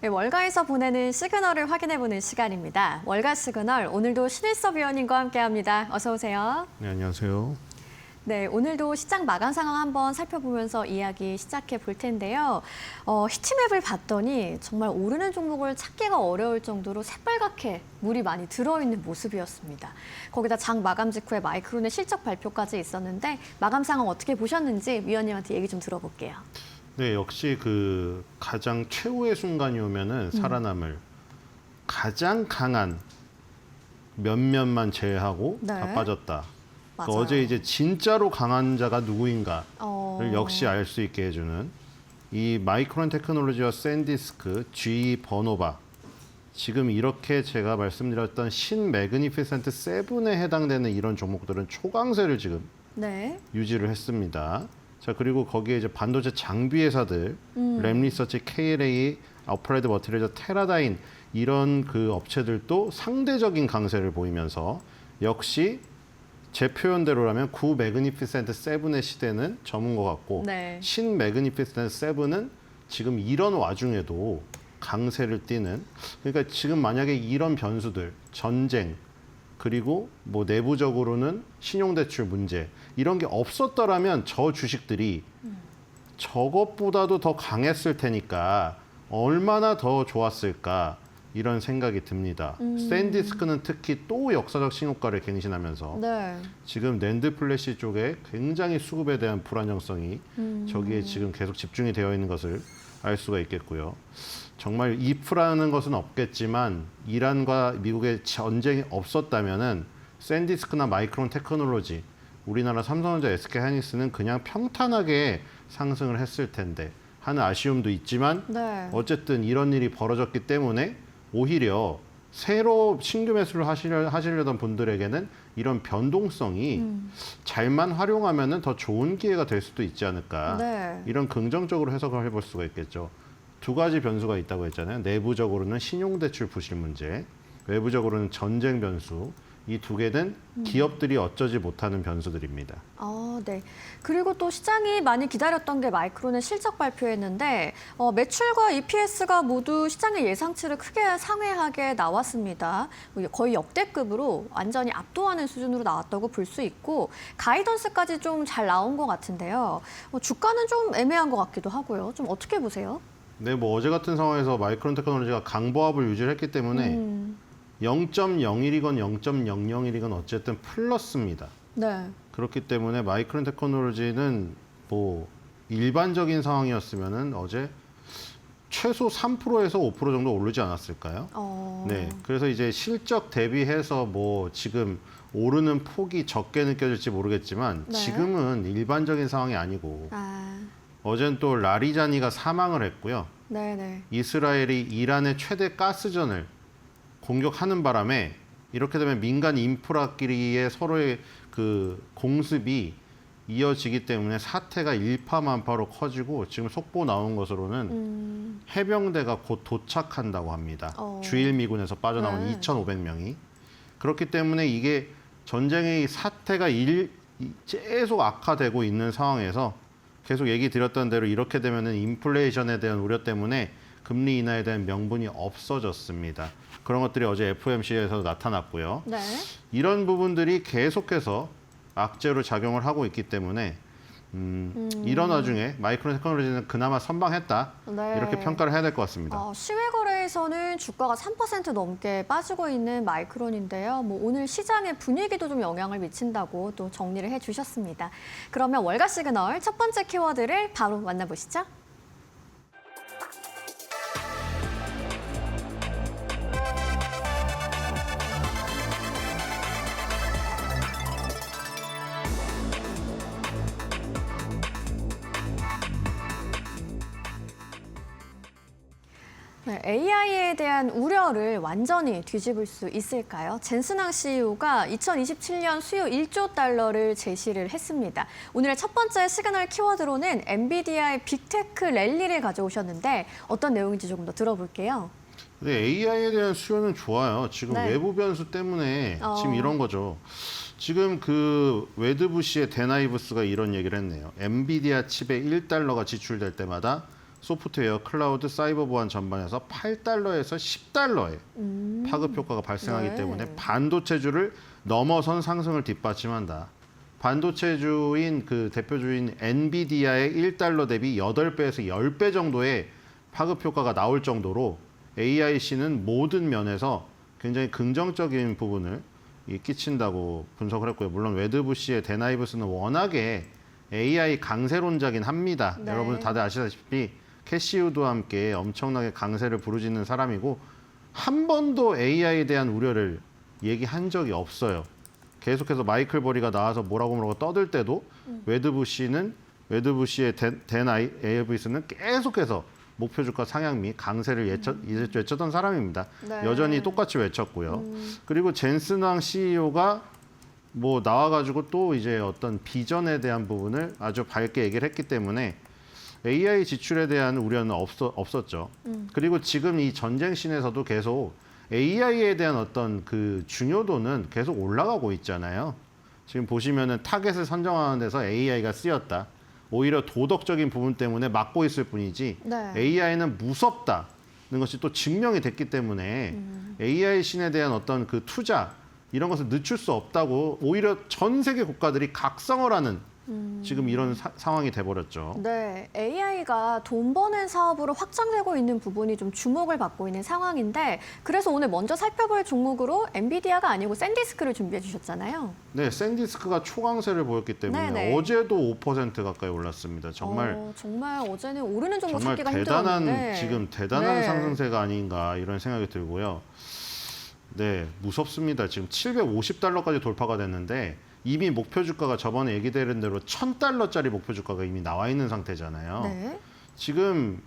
네, 월가에서 보내는 시그널을 확인해보는 시간입니다. 월가 시그널, 오늘도 신일섭 위원님과 함께합니다. 어서 오세요. 네, 안녕하세요. 네, 오늘도 시장 마감 상황 한번 살펴보면서 이야기 시작해 볼 텐데요. 히트맵을 봤더니 정말 오르는 종목을 찾기가 어려울 정도로 새빨갛게 물이 많이 들어있는 모습이었습니다. 거기다 장 마감 직후에 마이크론의 실적 발표까지 있었는데 마감 상황 어떻게 보셨는지 위원님한테 얘기 좀 들어볼게요. 네, 역시 그 가장 최후의 순간이 오면은 살아남을 가장 강한 몇몇만 제외하고 네. 다 빠졌다. 맞아요. 어제 이제 진짜로 강한 자가 누구인가를 어... 역시 알 수 있게 해주는 이 마이크론 테크놀로지와 샌디스크, GE 버노바 지금 이렇게 제가 말씀드렸던 신 매그니피센트 7에 해당되는 이런 종목들은 초강세를 지금 네. 유지를 했습니다. 자, 그리고 거기에 이제 반도체 장비 회사들, 램리서치, KLA, 어플라이드 머티리얼, 테라다인 이런 그 업체들도 상대적인 강세를 보이면서 역시 제 표현대로라면 구 매그니피센트 7의 시대는 저문 것 같고 네. 신 매그니피센트 7은 지금 이런 와중에도 강세를 띠는 그러니까 지금 만약에 이런 변수들, 전쟁 그리고 뭐 내부적으로는 신용대출 문제 이런 게 없었더라면 저 주식들이 저것보다도 더 강했을 테니까 얼마나 더 좋았을까 이런 생각이 듭니다. 샌디스크는 특히 또 역사적 신호가를 갱신하면서 네. 지금 낸드 플래시 쪽에 굉장히 수급에 대한 불안정성이 저기에 지금 계속 집중이 되어 있는 것을 알 수가 있겠고요. 정말 if라는 것은 없겠지만 이란과 미국의 전쟁이 없었다면은 샌디스크나 마이크론 테크놀로지, 우리나라 삼성전자, SK 하이닉스는 그냥 평탄하게 상승을 했을 텐데 하는 아쉬움도 있지만 네. 어쨌든 이런 일이 벌어졌기 때문에 오히려 새로 신규 매수를 하시려던 분들에게는 이런 변동성이 잘만 활용하면은 더 좋은 기회가 될 수도 있지 않을까. 네. 이런 긍정적으로 해석을 해볼 수가 있겠죠. 두 가지 변수가 있다고 했잖아요. 내부적으로는 신용대출 부실 문제, 외부적으로는 전쟁 변수. 이 두 개는 기업들이 어쩌지 못하는 변수들입니다. 네. 그리고 또 시장이 많이 기다렸던 게 마이크론의 실적 발표였는데 매출과 EPS가 모두 시장의 예상치를 크게 상회하게 나왔습니다. 거의 역대급으로 완전히 압도하는 수준으로 나왔다고 볼 수 있고 가이던스까지 좀 잘 나온 것 같은데요. 주가는 좀 애매한 것 같기도 하고요. 좀 어떻게 보세요? 네, 뭐 어제 같은 상황에서 마이크론 테크놀로지가 강보합을 유지를 했기 때문에 0.01이건 0.001이건 어쨌든 플러스입니다. 네. 그렇기 때문에 마이크론 테크놀로지는 뭐 일반적인 상황이었으면은 어제 최소 3%에서 5% 정도 오르지 않았을까요? 네. 그래서 이제 실적 대비해서 뭐 지금 오르는 폭이 적게 느껴질지 모르겠지만 네. 지금은 일반적인 상황이 아니고 어젠 또 라리자니가 사망을 했고요. 네네. 이스라엘이 이란의 최대 가스전을 공격하는 바람에 이렇게 되면 민간 인프라끼리의 서로의 그 공습이 이어지기 때문에 사태가 일파만파로 커지고 지금 속보 나온 것으로는 해병대가 곧 도착한다고 합니다. 주일 미군에서 빠져나온 네. 2,500명이. 그렇기 때문에 이게 전쟁의 사태가 계속 악화되고 있는 상황에서 계속 얘기 드렸던 대로 이렇게 되면은 인플레이션에 대한 우려 때문에 금리 인하에 대한 명분이 없어졌습니다. 그런 것들이 어제 FOMC에서 나타났고요. 네. 이런 부분들이 계속해서 악재로 작용을 하고 있기 때문에 이런 와중에 마이크론 테크놀로지는 그나마 선방했다. 네. 이렇게 평가를 해야 될 것 같습니다. 시외 거래에서는 주가가 3% 넘게 빠지고 있는 마이크론인데요. 뭐 오늘 시장의 분위기도 좀 영향을 미친다고 또 정리를 해주셨습니다. 그러면 월가 시그널 첫 번째 키워드를 바로 만나보시죠. 네, AI에 대한 우려를 완전히 뒤집을 수 있을까요? 젠슨항 CEO가 2027년 수요 1조 달러를 제시를 했습니다. 오늘의 첫 번째 시그널 키워드로는 엔비디아의 빅테크 랠리를 가져오셨는데 어떤 내용인지 조금 더 들어볼게요. 네, AI에 대한 수요는 좋아요. 지금 네. 외부 변수 때문에 지금 이런 거죠. 지금 그 웨드부시의 데나이브스가 이런 얘기를 했네요. 엔비디아 칩에 $1가 지출될 때마다 소프트웨어, 클라우드, 사이버 보안 전반에서 8달러에서 10달러의 파급 효과가 발생하기 네. 때문에 반도체주를 넘어선 상승을 뒷받침한다. 반도체주인 그 대표주인 엔비디아의 1달러 대비 8배에서 10배 정도의 파급 효과가 나올 정도로 AIC는 모든 면에서 굉장히 긍정적인 부분을 끼친다고 분석을 했고요. 물론 웨드부시의 데나이브스는 워낙에 AI 강세론자긴 합니다. 네. 여러분 다들 아시다시피 캐시우드와 함께 엄청나게 강세를 부르짖는 사람이고 한 번도 AI에 대한 우려를 얘기한 적이 없어요. 계속해서 마이클 버리가 나와서 뭐라고 떠들 때도 웨드부시의 데나이브스는 계속해서 목표 주가 상향 및 강세를 외쳤던 사람입니다. 네. 여전히 똑같이 외쳤고요. 그리고 젠슨왕 CEO가 뭐 나와가지고 또 이제 어떤 비전에 대한 부분을 아주 밝게 얘기를 했기 때문에 AI 지출에 대한 우려는 없었죠. 그리고 지금 이 전쟁신에서도 계속 AI에 대한 어떤 그 중요도는 계속 올라가고 있잖아요. 지금 보시면은 타겟을 선정하는 데서 AI가 쓰였다. 오히려 도덕적인 부분 때문에 막고 있을 뿐이지 네. AI는 무섭다는 것이 또 증명이 됐기 때문에 AI 신에 대한 어떤 그 투자 이런 것을 늦출 수 없다고 오히려 전 세계 국가들이 각성을 하는 지금 이런 상황이 돼버렸죠. 네, AI가 돈 버는 사업으로 확장되고 있는 부분이 좀 주목을 받고 있는 상황인데 그래서 오늘 먼저 살펴볼 종목으로 엔비디아가 아니고 샌디스크를 준비해 주셨잖아요. 네, 샌디스크가 초강세를 보였기 때문에 네네. 어제도 5% 가까이 올랐습니다. 정말 정말 어제는 오르는 종목 정말 찾기가 대단한 힘들었는데 지금 대단한 네. 상승세가 아닌가 이런 생각이 들고요. 네, 무섭습니다. 지금 750달러까지 돌파가 됐는데 이미 목표 주가가 저번에 얘기드린 대로 1000달러짜리 목표 주가가 이미 나와 있는 상태잖아요. 네. 지금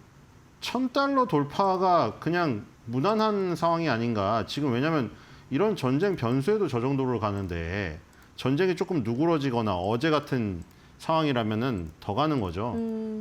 1000달러 돌파가 그냥 무난한 상황이 아닌가. 지금 왜냐하면 이런 전쟁 변수에도 저 정도로 가는데 전쟁이 조금 누그러지거나 어제 같은 상황이라면은 더 가는 거죠.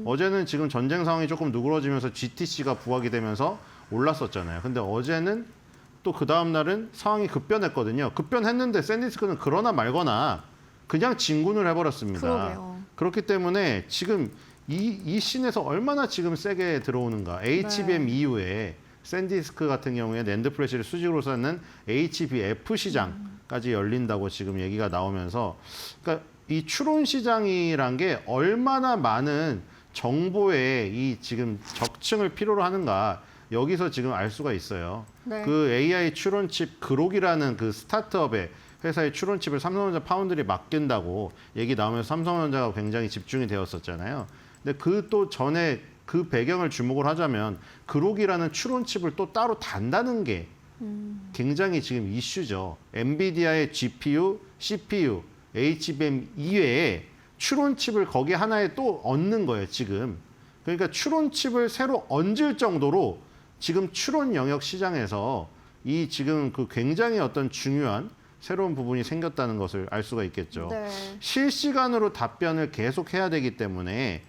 어제는 지금 전쟁 상황이 조금 누그러지면서 GTC가 부각이 되면서 올랐었잖아요. 근데 어제는 또 그 다음 날은 상황이 급변했거든요. 급변했는데 샌디스크는 그러나 말거나 그냥 진군을 해버렸습니다. 그러게요. 그렇기 때문에 지금 이 씬에서 얼마나 지금 세게 들어오는가. HBM 이후에 샌디스크 같은 경우에 낸드 플래시를 수직으로 쌓는 HBF 시장까지 열린다고 지금 얘기가 나오면서 그러니까 이 추론 시장이란 게 얼마나 많은 정보에 이 지금 적층을 필요로 하는가 여기서 지금 알 수가 있어요. 네. 그 AI 추론칩 그록이라는 그 스타트업의 회사의 추론칩을 삼성전자 파운드리 맡긴다고 얘기 나오면서 삼성전자가 굉장히 집중이 되었었잖아요. 근데 그 또 전에 그 배경을 주목을 하자면 그록이라는 추론칩을 또 따로 단다는 게 굉장히 지금 이슈죠. 엔비디아의 GPU, CPU, HBM 이외에 추론칩을 거기 하나에 또 얹는 거예요, 지금. 그러니까 추론칩을 새로 얹을 정도로 지금 추론 영역 시장에서 이 지금 그 굉장히 어떤 중요한 새로운 부분이 생겼다는 것을 알 수가 있겠죠. 네. 실시간으로 답변을 계속 해야 되기 때문에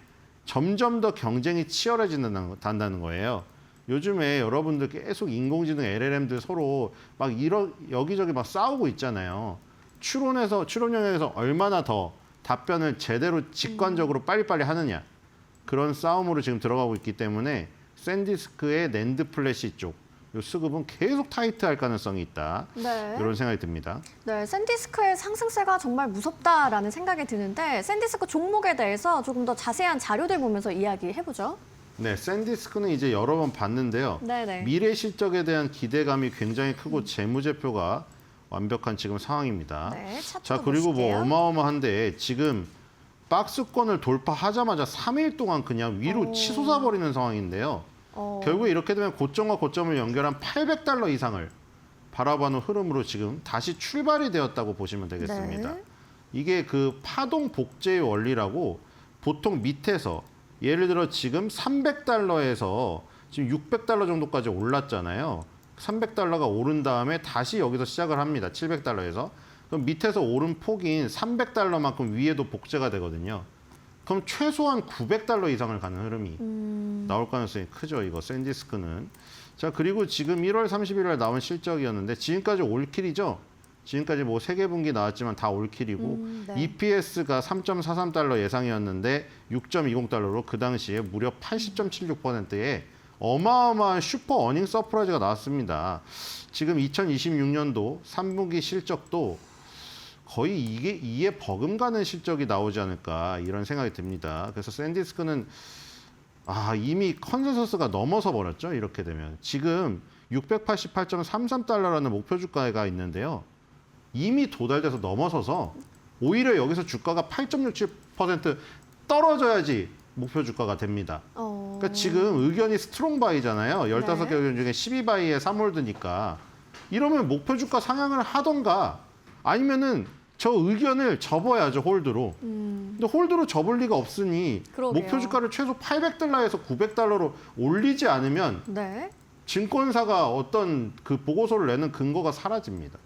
점점 더 경쟁이 치열해진다는 거예요. 요즘에 여러분들 계속 인공지능 LLM들 서로 막 여기저기 막 싸우고 있잖아요. 추론 영역에서 얼마나 더 답변을 제대로 직관적으로 빨리빨리 하느냐. 그런 싸움으로 지금 들어가고 있기 때문에 샌디스크의 낸드 플래시 쪽 이 수급은 계속 타이트할 가능성이 있다. 네. 이런 생각이 듭니다. 네, 샌디스크의 상승세가 정말 무섭다라는 생각이 드는데 샌디스크 종목에 대해서 조금 더 자세한 자료들 보면서 이야기해보죠. 네, 샌디스크는 이제 여러 번 봤는데요. 네네. 미래 실적에 대한 기대감이 굉장히 크고 재무제표가 완벽한 지금 상황입니다. 네, 차트도 자, 그리고 보실게요. 뭐 어마어마한데 지금 박스권을 돌파하자마자 3일 동안 그냥 위로 치솟아 버리는 상황인데요. 결국에 이렇게 되면 고점과 고점을 연결한 800달러 이상을 바라보는 흐름으로 지금 다시 출발이 되었다고 보시면 되겠습니다. 네. 이게 그 파동 복제의 원리라고 보통 밑에서 예를 들어 지금 300달러에서 지금 600달러 정도까지 올랐잖아요. 300달러가 오른 다음에 다시 여기서 시작을 합니다. 700달러에서. 그럼 밑에서 오른 폭인 300달러만큼 위에도 복제가 되거든요. 그럼 최소한 900달러 이상을 가는 흐름이 나올 가능성이 크죠. 이거 샌디스크는. 자, 그리고 지금 1월 31일 나온 실적이었는데 지금까지 올킬이죠. 지금까지 뭐 3개 분기 나왔지만 다 올킬이고 네. EPS가 3.43달러 예상이었는데 6.20달러로 그 당시에 무려 80.76%의 어마어마한 슈퍼 어닝 서프라이즈가 나왔습니다. 지금 2026년도 3분기 실적도 거의 이게 2에 버금가는 실적이 나오지 않을까 이런 생각이 듭니다. 그래서 샌디스크는 이미 컨센서스가 넘어서 버렸죠. 이렇게 되면 지금 688.33달러라는 목표 주가가 있는데요. 이미 도달돼서 넘어서서 오히려 여기서 주가가 8.67% 떨어져야지 목표 주가가 됩니다. 그러니까 지금 의견이 스트롱 바이잖아요. 15개 네. 의견 중에 12바이에 3홀드니까 이러면 목표 주가 상향을 하던가 아니면은 저 의견을 접어야죠, 홀드로. 근데 홀드로 접을 리가 없으니 그러게요. 목표 주가를 최소 800달러에서 900달러로 올리지 않으면 네. 증권사가 어떤 그 보고서를 내는 근거가 사라집니다.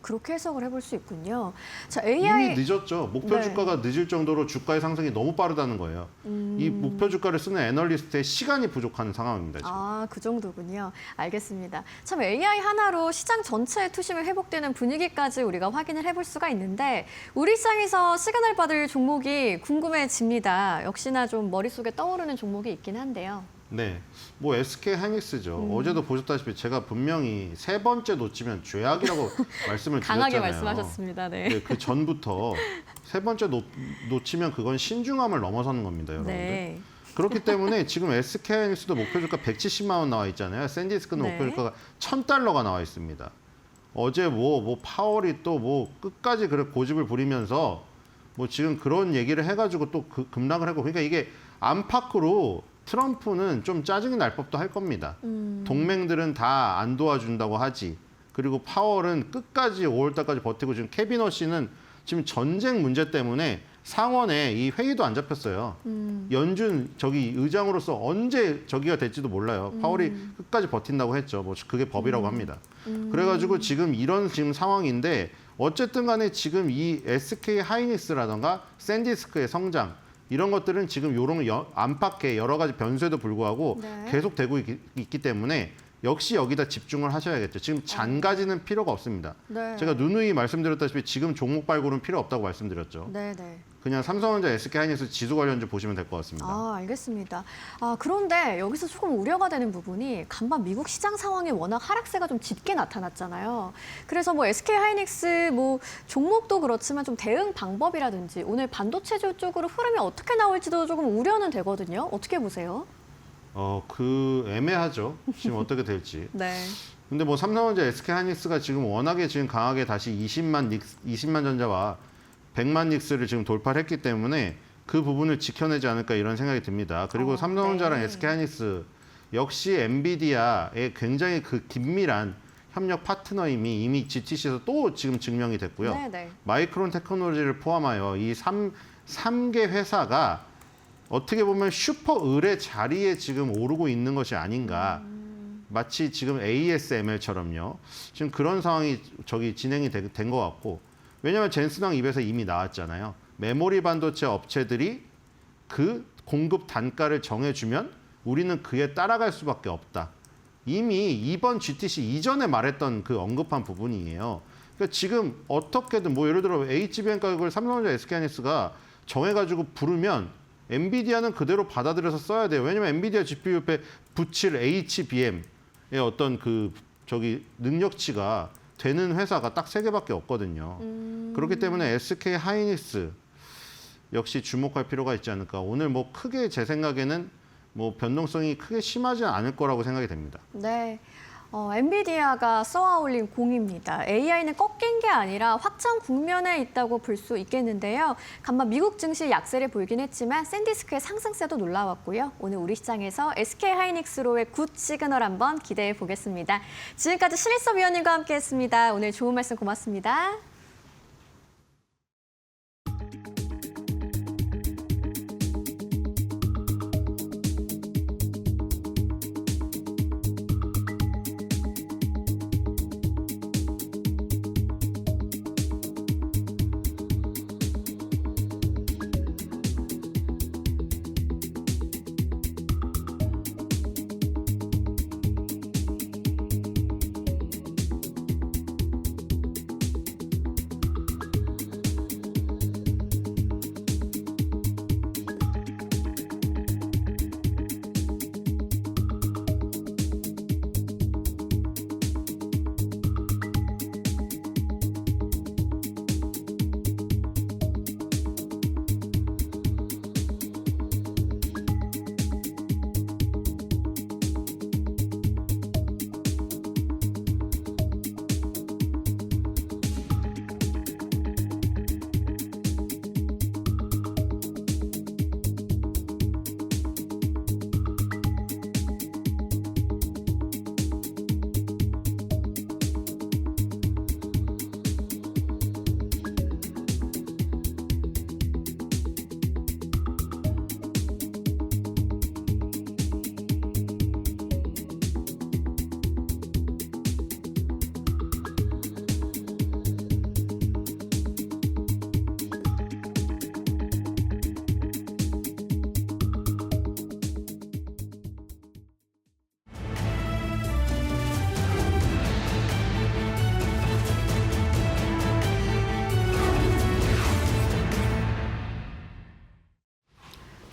그렇게 해석을 해볼 수 있군요. 자, AI 이미 늦었죠. 목표 네. 주가가 늦을 정도로 주가의 상승이 너무 빠르다는 거예요. 이 목표 주가를 쓰는 애널리스트의 시간이 부족한 상황입니다. 지금. 그 정도군요. 알겠습니다. 참 AI 하나로 시장 전체의 투심이 회복되는 분위기까지 우리가 확인을 해볼 수가 있는데 우리 시장에서 시그널 받을 종목이 궁금해집니다. 역시나 좀 머릿속에 떠오르는 종목이 있긴 한데요. 네, 뭐 SK 하이닉스죠. 어제도 보셨다시피 제가 분명히 3번째 놓치면 죄악이라고 말씀을 강하게 드렸잖아요. 말씀하셨습니다. 네. 네, 그 전부터 3번째 놓치면 그건 신중함을 넘어서는 겁니다, 여러분들. 네. 그렇기 때문에 지금 SK 하이닉스도 목표 주가 170만 원 나와 있잖아요. 샌디스크는 네. 목표 주가가 1,000달러가 나와 있습니다. 어제 뭐 파월이 또 뭐 끝까지 그래 고집을 부리면서 뭐 지금 그런 얘기를 해가지고 또 급락을 하고 그러니까 이게 안팎으로 트럼프는 좀 짜증이 날 법도 할 겁니다. 동맹들은 다 안 도와준다고 하지. 그리고 파월은 끝까지 5월달까지 버티고 지금 캐비너시는 지금 전쟁 문제 때문에 상원에 이 회의도 안 잡혔어요. 연준 저기 의장으로서 언제 저기가 될지도 몰라요. 파월이 끝까지 버틴다고 했죠. 뭐 그게 법이라고 합니다. 그래가지고 지금 이런 지금 상황인데 어쨌든 간에 지금 이 SK 하이닉스라던가 샌디스크의 성장 이런 것들은 지금 요런 안팎의 여러 가지 변수에도 불구하고 네. 계속 되고 있기 때문에 역시 여기다 집중을 하셔야겠죠. 지금 잔가지는 필요가 없습니다. 네. 제가 누누이 말씀드렸다시피 지금 종목 발굴은 필요 없다고 말씀드렸죠. 네, 네. 그냥 삼성전자, SK 하이닉스 지수 관련주 보시면 될 것 같습니다. 알겠습니다. 그런데 여기서 조금 우려가 되는 부분이 간밤 미국 시장 상황이 워낙 하락세가 좀 짙게 나타났잖아요. 그래서 뭐 SK 하이닉스 뭐 종목도 그렇지만 좀 대응 방법이라든지 오늘 반도체주 쪽으로 흐름이 어떻게 나올지도 조금 우려는 되거든요. 어떻게 보세요? 애매하죠. 지금 어떻게 될지. 네. 근데 뭐 삼성전자, SK 하이닉스가 지금 워낙에 지금 강하게 다시 20만 전자와 100만 닉스를 지금 돌파를 했기 때문에 그 부분을 지켜내지 않을까 이런 생각이 듭니다. 그리고 삼성전자랑 네. SK 하이닉스 역시 엔비디아의 굉장히 그 긴밀한 협력 파트너임이 이미 GTC에서 또 지금 증명이 됐고요. 네, 네. 마이크론 테크놀로지를 포함하여 이 3개 회사가 어떻게 보면 슈퍼 을의 자리에 지금 오르고 있는 것이 아닌가. 마치 지금 ASML처럼요. 지금 그런 상황이 진행이 된 것 같고 왜냐하면 젠슨왕 입에서 이미 나왔잖아요. 메모리 반도체 업체들이 그 공급 단가를 정해주면 우리는 그에 따라갈 수밖에 없다. 이미 이번 GTC 이전에 말했던 그 언급한 부분이에요. 그러니까 지금 어떻게든 뭐 예를 들어 HBM 가격을 삼성전자, SK하이닉스가 정해가지고 부르면 엔비디아는 그대로 받아들여서 써야 돼요. 왜냐면 엔비디아 GPU 옆에 붙일 HBM의 어떤 능력치가 되는 회사가 딱 3개밖에 없거든요. 그렇기 때문에 SK 하이닉스 역시 주목할 필요가 있지 않을까. 오늘 뭐 크게 제 생각에는 뭐 변동성이 크게 심하지 않을 거라고 생각이 됩니다. 네. 엔비디아가 쏘아 올린 공입니다. AI는 꺾인 게 아니라 확장 국면에 있다고 볼 수 있겠는데요. 간밤 미국 증시 약세를 보이긴 했지만 샌디스크의 상승세도 놀라웠고요. 오늘 우리 시장에서 SK 하이닉스로의 굿 시그널 한번 기대해 보겠습니다. 지금까지 신일섭 위원님과 함께했습니다. 오늘 좋은 말씀 고맙습니다.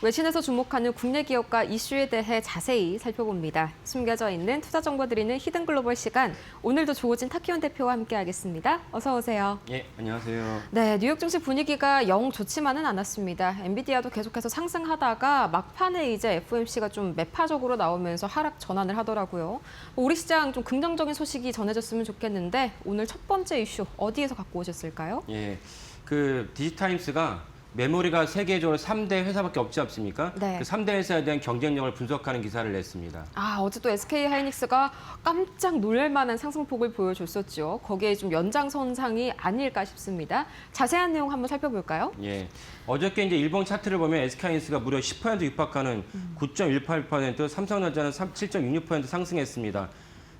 외신에서 주목하는 국내 기업과 이슈에 대해 자세히 살펴봅니다. 숨겨져 있는 투자 정보 드리는 히든 글로벌 시간. 오늘도 조호진 타키온 대표와 함께하겠습니다. 어서 오세요. 예, 안녕하세요. 네, 뉴욕 증시 분위기가 영 좋지만은 않았습니다. 엔비디아도 계속해서 상승하다가 막판에 이제 FOMC가 좀 매파적으로 나오면서 하락 전환을 하더라고요. 우리 시장 좀 긍정적인 소식이 전해졌으면 좋겠는데 오늘 첫 번째 이슈 어디에서 갖고 오셨을까요? 예, 그 디지타임스가 메모리가 세계적으로 3대 회사밖에 없지 않습니까? 네. 그 3대 회사에 대한 경쟁력을 분석하는 기사를 냈습니다. 어제 또 SK 하이닉스가 깜짝 놀랄 만한 상승폭을 보여줬었죠. 거기에 좀 연장선상이 아닐까 싶습니다. 자세한 내용 한번 살펴볼까요? 예, 어저께 이제 일본 차트를 보면 SK하이닉스가 무려 10% 육박하는 9.18%, 삼성전자는 7.66% 상승했습니다.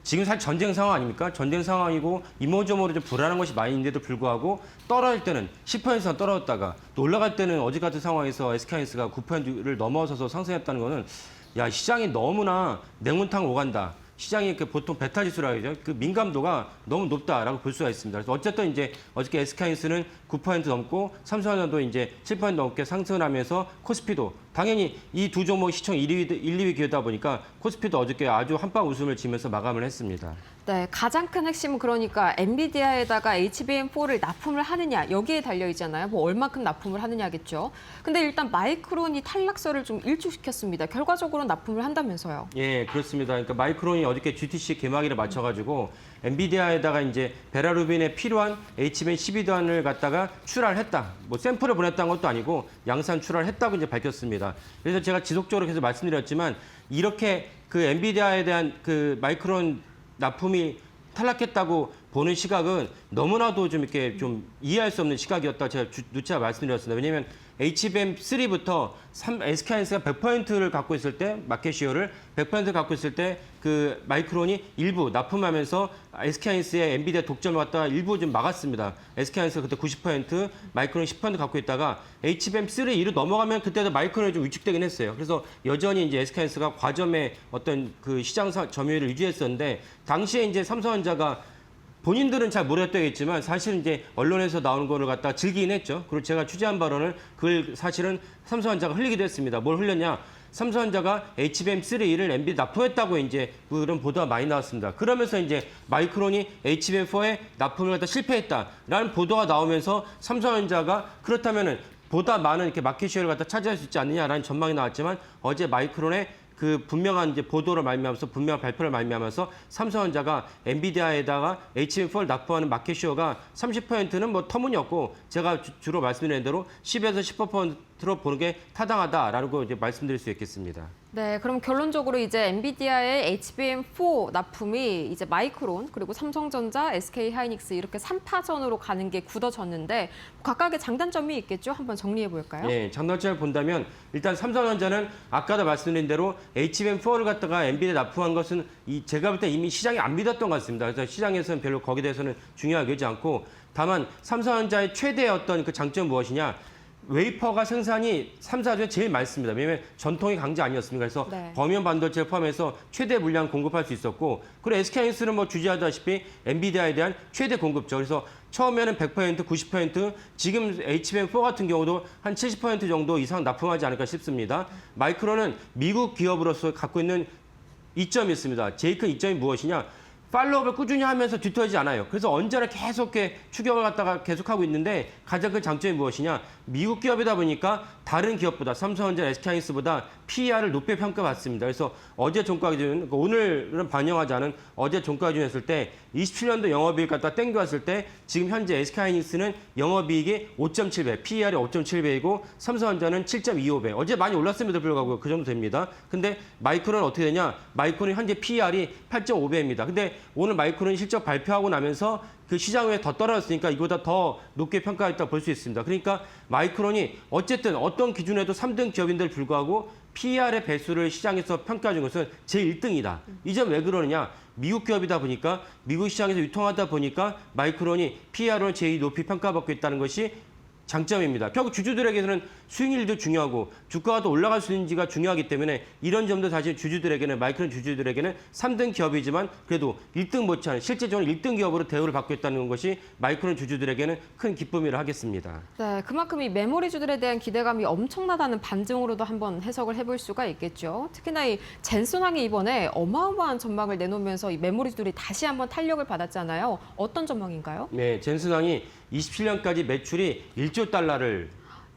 지금 사실 전쟁 상황 아닙니까? 전쟁 상황이고 이모저모로 좀 불안한 것이 많이 있는데도 불구하고 떨어질 때는 10% 이상 떨어졌다가 또 올라갈 때는 어제 같은 상황에서 SK하이닉스가 9%를 넘어서서 상승했다는 거는 야, 시장이 너무나 냉문탕 오간다. 시장이 보통 베타 지수라고 하죠. 그 민감도가 너무 높다라고 볼 수가 있습니다. 그래서 어쨌든 이제 어저께 SK하이닉스는 9% 넘고 삼성전자도 이제 7% 넘게 상승을 하면서 코스피도 당연히 이 두 종목 시총 1, 2위 기회다 보니까 코스피도 어저께 아주 한방 웃음을 지면서 마감을 했습니다. 네, 가장 큰 핵심은 그러니까 엔비디아에다가 HBM4를 납품을 하느냐 여기에 달려 있잖아요. 뭐 얼마큼 납품을 하느냐겠죠. 근데 일단 마이크론이 탈락서를 좀 일주시켰습니다. 결과적으로 납품을 한다면서요. 예, 그렇습니다. 그러니까 마이크론이 어저께 GTC 개막일에 맞춰가지고 엔비디아에다가 이제 베라루빈에 필요한 HBM 12단을 갖다가 출하를 했다. 뭐 샘플을 보냈다는 것도 아니고 양산 출하를 했다고 이제 밝혔습니다. 그래서 제가 지속적으로 계속 말씀드렸지만 이렇게 그 엔비디아에 대한 그 마이크론 납품이 탈락했다고 보는 시각은 너무나도 좀 이렇게 좀 이해할 수 없는 시각이었다 제가 누차 말씀드렸습니다. 왜냐하면 HBM3부터 SK하이닉스가 100%를 갖고 있을 때 마켓시어를 100% 갖고 있을 때 그 마이크론이 일부 납품하면서 SK하이닉스의 엔비디아 독점을 갖다가 일부 좀 막았습니다. SK하이닉스가 그때 90%, 마이크론이 10% 갖고 있다가 HBM3로 넘어가면 그때도 마이크론이 좀 위축되긴 했어요. 그래서 여전히 이제 SK하이닉스가 과점의 어떤 그 시장 점유율을 유지했었는데 당시에 이제 삼성전자가 본인들은 잘 모르겠다겠지만 사실 이제 언론에서 나오는 거를 갖다가 즐기긴 했죠. 그리고 제가 취재한 바로는 그걸 사실은 삼성전자가 흘리기도 했습니다. 뭘 흘렸냐? 삼성전자가 HBM3를 엔비디아 납품했다고 이제 그런 보도가 많이 나왔습니다. 그러면서 이제 마이크론이 HBM4에 납품을 갖다 실패했다라는 보도가 나오면서 삼성전자가 그렇다면은 보다 많은 이렇게 마켓시어를 갖다 차지할 수 있지 않느냐라는 전망이 나왔지만 어제 마이크론의 그 분명한 이제 보도를 말미암아서 분명한 발표를 말미암아서 삼성전자가 엔비디아에다가 HBM4를 납품하는 마켓시어가 30%는 뭐 터무니없고 제가 주로 말씀드린 대로 10에서 15%로 보는 게 타당하다라고 이제 말씀드릴 수 있겠습니다. 네, 그럼 결론적으로 이제 엔비디아의 HBM4 납품이 이제 마이크론 그리고 삼성전자, SK 하이닉스 이렇게 3파전으로 가는 게 굳어졌는데 각각의 장단점이 있겠죠? 한번 정리해 볼까요? 네, 장단점을 본다면 일단 삼성전자는 아까도 말씀드린 대로 HBM4를 갖다가 엔비디아 납품한 것은 제가 볼 때 이미 시장이 안 믿었던 것 같습니다. 그래서 시장에서는 별로 거기에 대해서는 중요하게 여기지 않고 다만 삼성전자의 최대의 어떤 그 장점은 무엇이냐? 웨이퍼가 생산이 3사 중에 제일 많습니다. 왜냐하면 전통이 강자 아니었습니까? 그래서 네. 범위형 반도체를 포함해서 최대 물량 공급할 수 있었고 그리고 SK하이닉스는 뭐 주지하다시피 엔비디아에 대한 최대 공급죠. 그래서 처음에는 100%, 90%, 지금 HBM4 같은 경우도 한 70% 정도 이상 납품하지 않을까 싶습니다. 마이크론은 미국 기업으로서 갖고 있는 이점이 있습니다. 제일 큰 이점이 무엇이냐? 팔로우업을 꾸준히 하면서 뒤처지지 않아요. 그래서 언제나 계속 추격을 갖다가 계속하고 있는데 가장 큰 장점이 무엇이냐? 미국 기업이다 보니까 다른 기업보다 삼성전자, SK하이닉스보다 PER을 높게 평가받습니다. 그래서 어제 종가 기준, 오늘은 반영하지 않은 어제 종가 기준 했을 때 27년도 영업이익 갖다 땡겨왔을 때 지금 현재 SK하이닉스는 영업이익이 5.7배, PER이 5.7배이고 삼성전자는 7.25배. 어제 많이 올랐음에도 불구하고 그 정도 됩니다. 근데 마이크론은 어떻게 되냐? 마이크론이 현재 PER이 8.5배입니다. 근데 오늘 마이크론 실적 발표하고 나면서 그 시장에 더 떨어졌으니까 이보다 더 높게 평가했다고 볼 수 있습니다. 그러니까 마이크론이 어쨌든 어떤 기준에도 3등 기업인데도 불구하고 PER의 배수를 시장에서 평가해 준 것은 제1등이다. 이 점 왜 그러느냐? 미국 기업이다 보니까 미국 시장에서 유통하다 보니까 마이크론이 PER을 제일 높이 평가받고 있다는 것이 장점입니다. 결국 주주들에게는 수익률도 중요하고 주가가 더 올라갈 수 있는지가 중요하기 때문에 이런 점도 사실 주주들에게는 마이크론 주주들에게는 3등 기업이지만 그래도 1등 못지않은 실제적으로 1등 기업으로 대우를 받고 있다는 것이 마이크론 주주들에게는 큰 기쁨이라 하겠습니다. 네, 그만큼 이 메모리주들에 대한 기대감이 엄청나다는 반증으로도 한번 해석을 해볼 수가 있겠죠. 특히나 이 젠슨항이 이번에 어마어마한 전망을 내놓으면서 이 메모리주들이 다시 한번 탄력을 받았잖아요. 어떤 전망인가요? 네, 젠슨항이 27년까지 매출이 1조 달러를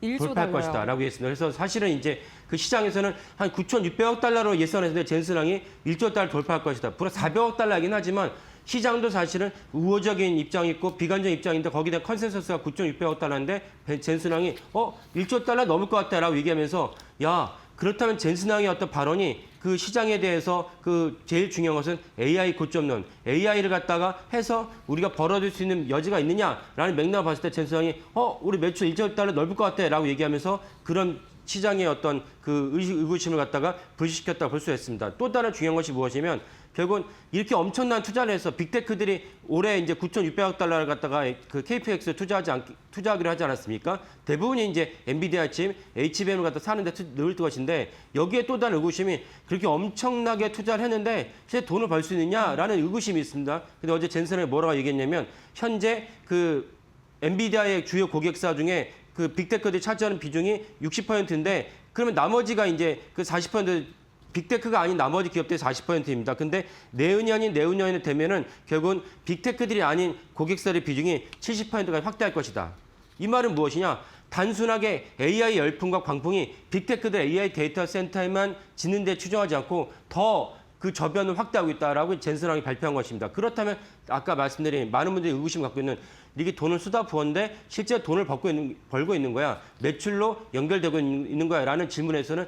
1조 돌파할 달러요. 것이다라고 했습니다. 그래서 사실은 이제 그 시장에서는 한 9,600억 달러로 예상했는데 젠슨항이 1조 달러 돌파할 것이다. 불과 400억 달러이긴 하지만 시장도 사실은 우호적인 입장이 있고 비관적인 입장인데 거기에 대한 컨센서스가 9,600억 달러인데 젠슨항이 1조 달러 넘을 것 같다라고 얘기하면서 야 그렇다면 젠슨항의 어떤 발언이 그 시장에 대해서 그 제일 중요한 것은 AI 고점론, AI를 갖다가 해서 우리가 벌어들 수 있는 여지가 있느냐라는 맥락을 봤을 때 젠슨항이 우리 매출 1조 달러 넓을 것 같아라고 얘기하면서 그런 시장의 어떤 그 의구심을 갖다가 불식시켰다고 볼 수 있습니다. 또 다른 중요한 것이 무엇이면 결국은 이렇게 엄청난 투자를 해서 빅테크들이 올해 이제 9,600억 달러를 갖다가 그 KPX에 투자하기로 하지 않았습니까? 대부분이 이제 엔비디아 칩, HBM을 갖다 사는데 넣을 것인데 여기에 또 다른 의구심이 그렇게 엄청나게 투자를 했는데 실제 돈을 벌 수 있느냐라는 의구심이 있습니다. 근데 어제 젠슨이 뭐라고 얘기했냐면 현재 그 엔비디아의 주요 고객사 중에 그 빅테크들이 차지하는 비중이 60%인데 그러면 나머지가 이제 그 40% 빅테크가 아닌 나머지 기업들이 40%입니다. 근데 내후년이 되면은 결국은 빅테크들이 아닌 고객사의 비중이 70%까지 확대할 것이다. 이 말은 무엇이냐? 단순하게 AI 열풍과 광풍이 빅테크들 AI 데이터 센터에만 짓는 데 추정하지 않고 더 그 저변을 확대하고 있다라고 젠슨항이 발표한 것입니다. 그렇다면 아까 말씀드린 많은 분들이 의구심을 갖고 있는 이게 돈을 쏟아 부었는데 실제 돈을 벌고 있는 거야. 매출로 연결되고 있는 거야라는 질문에서는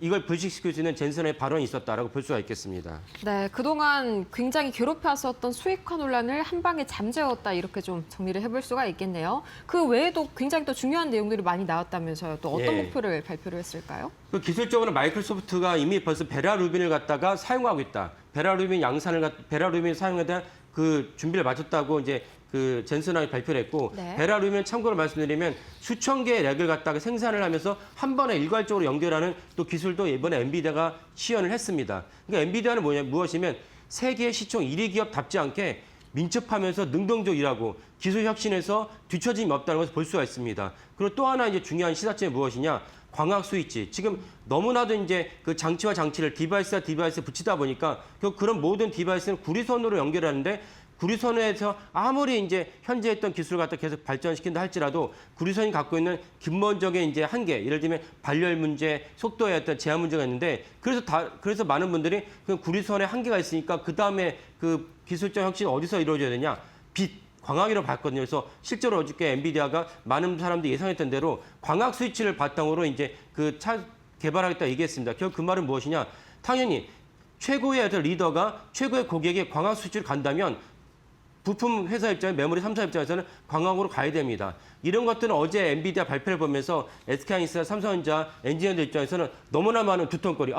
이걸 불식시킬 수 있는 젠슨의 발언이 있었다라고 볼 수가 있겠습니다. 네, 그동안 굉장히 괴롭혀왔었던 수익화 논란을 한 방에 잠재웠다 이렇게 좀 정리를 해볼 수가 있겠네요. 그 외에도 굉장히 또 중요한 내용들이 많이 나왔다면서요. 또 어떤 예. 목표를 발표를 했을까요? 그 기술적으로 마이크로소프트가 이미 벌써 베라 루빈을 갖다가 사용하고 있다. 베라 루빈 사용에 대한 그 준비를 마쳤다고 이제 그 젠슨항이 발표를 했고 네. 베라 루빈 참고로 말씀드리면 수천 개의 렉을 갖다가 생산을 하면서 한 번에 일괄적으로 연결하는 또 기술도 이번에 엔비디아가 시연을 했습니다. 그러니까 엔비디아는 무엇이면 세계 시총 1위 기업답지 않게 민첩하면서 능동적으로 일하고 기술 혁신에서 뒤처짐이 없다는 것을 볼 수가 있습니다. 그리고 또 하나 이제 중요한 시사점이 무엇이냐? 광학 스위치. 지금 너무나도 이제 그 장치와 장치를 디바이스와 디바이스에 붙이다 보니까 그런 모든 디바이스는 구리선으로 연결하는데 구리선에서 아무리 이제 현재 했던 기술을 갖다 계속 발전시킨다 할지라도 구리선이 갖고 있는 근본적인 이제 한계, 예를 들면 발열 문제, 속도에 어떤 제한 문제가 있는데 그래서 많은 분들이 그 구리선에 한계가 있으니까 그 다음에 그 기술적 혁신이 어디서 이루어져야 되냐? 광학이라고 봤거든요. 그래서 실제로 어저께 엔비디아가 많은 사람들이 예상했던 대로 광학 스위치를 바탕으로 이제 그 개발하겠다 얘기했습니다. 결국 그 말은 무엇이냐? 당연히 최고의 어떤 리더가 최고의 고객에 광학 스위치를 간다면 부품 회사 입장에 메모리 3사 입장에서는 광학으로 가야 됩니다. 이런 것들은 어제 엔비디아 발표를 보면서 SK하이닉스나 삼성전자 엔지니어들 입장에서는 너무나 많은 두통거리.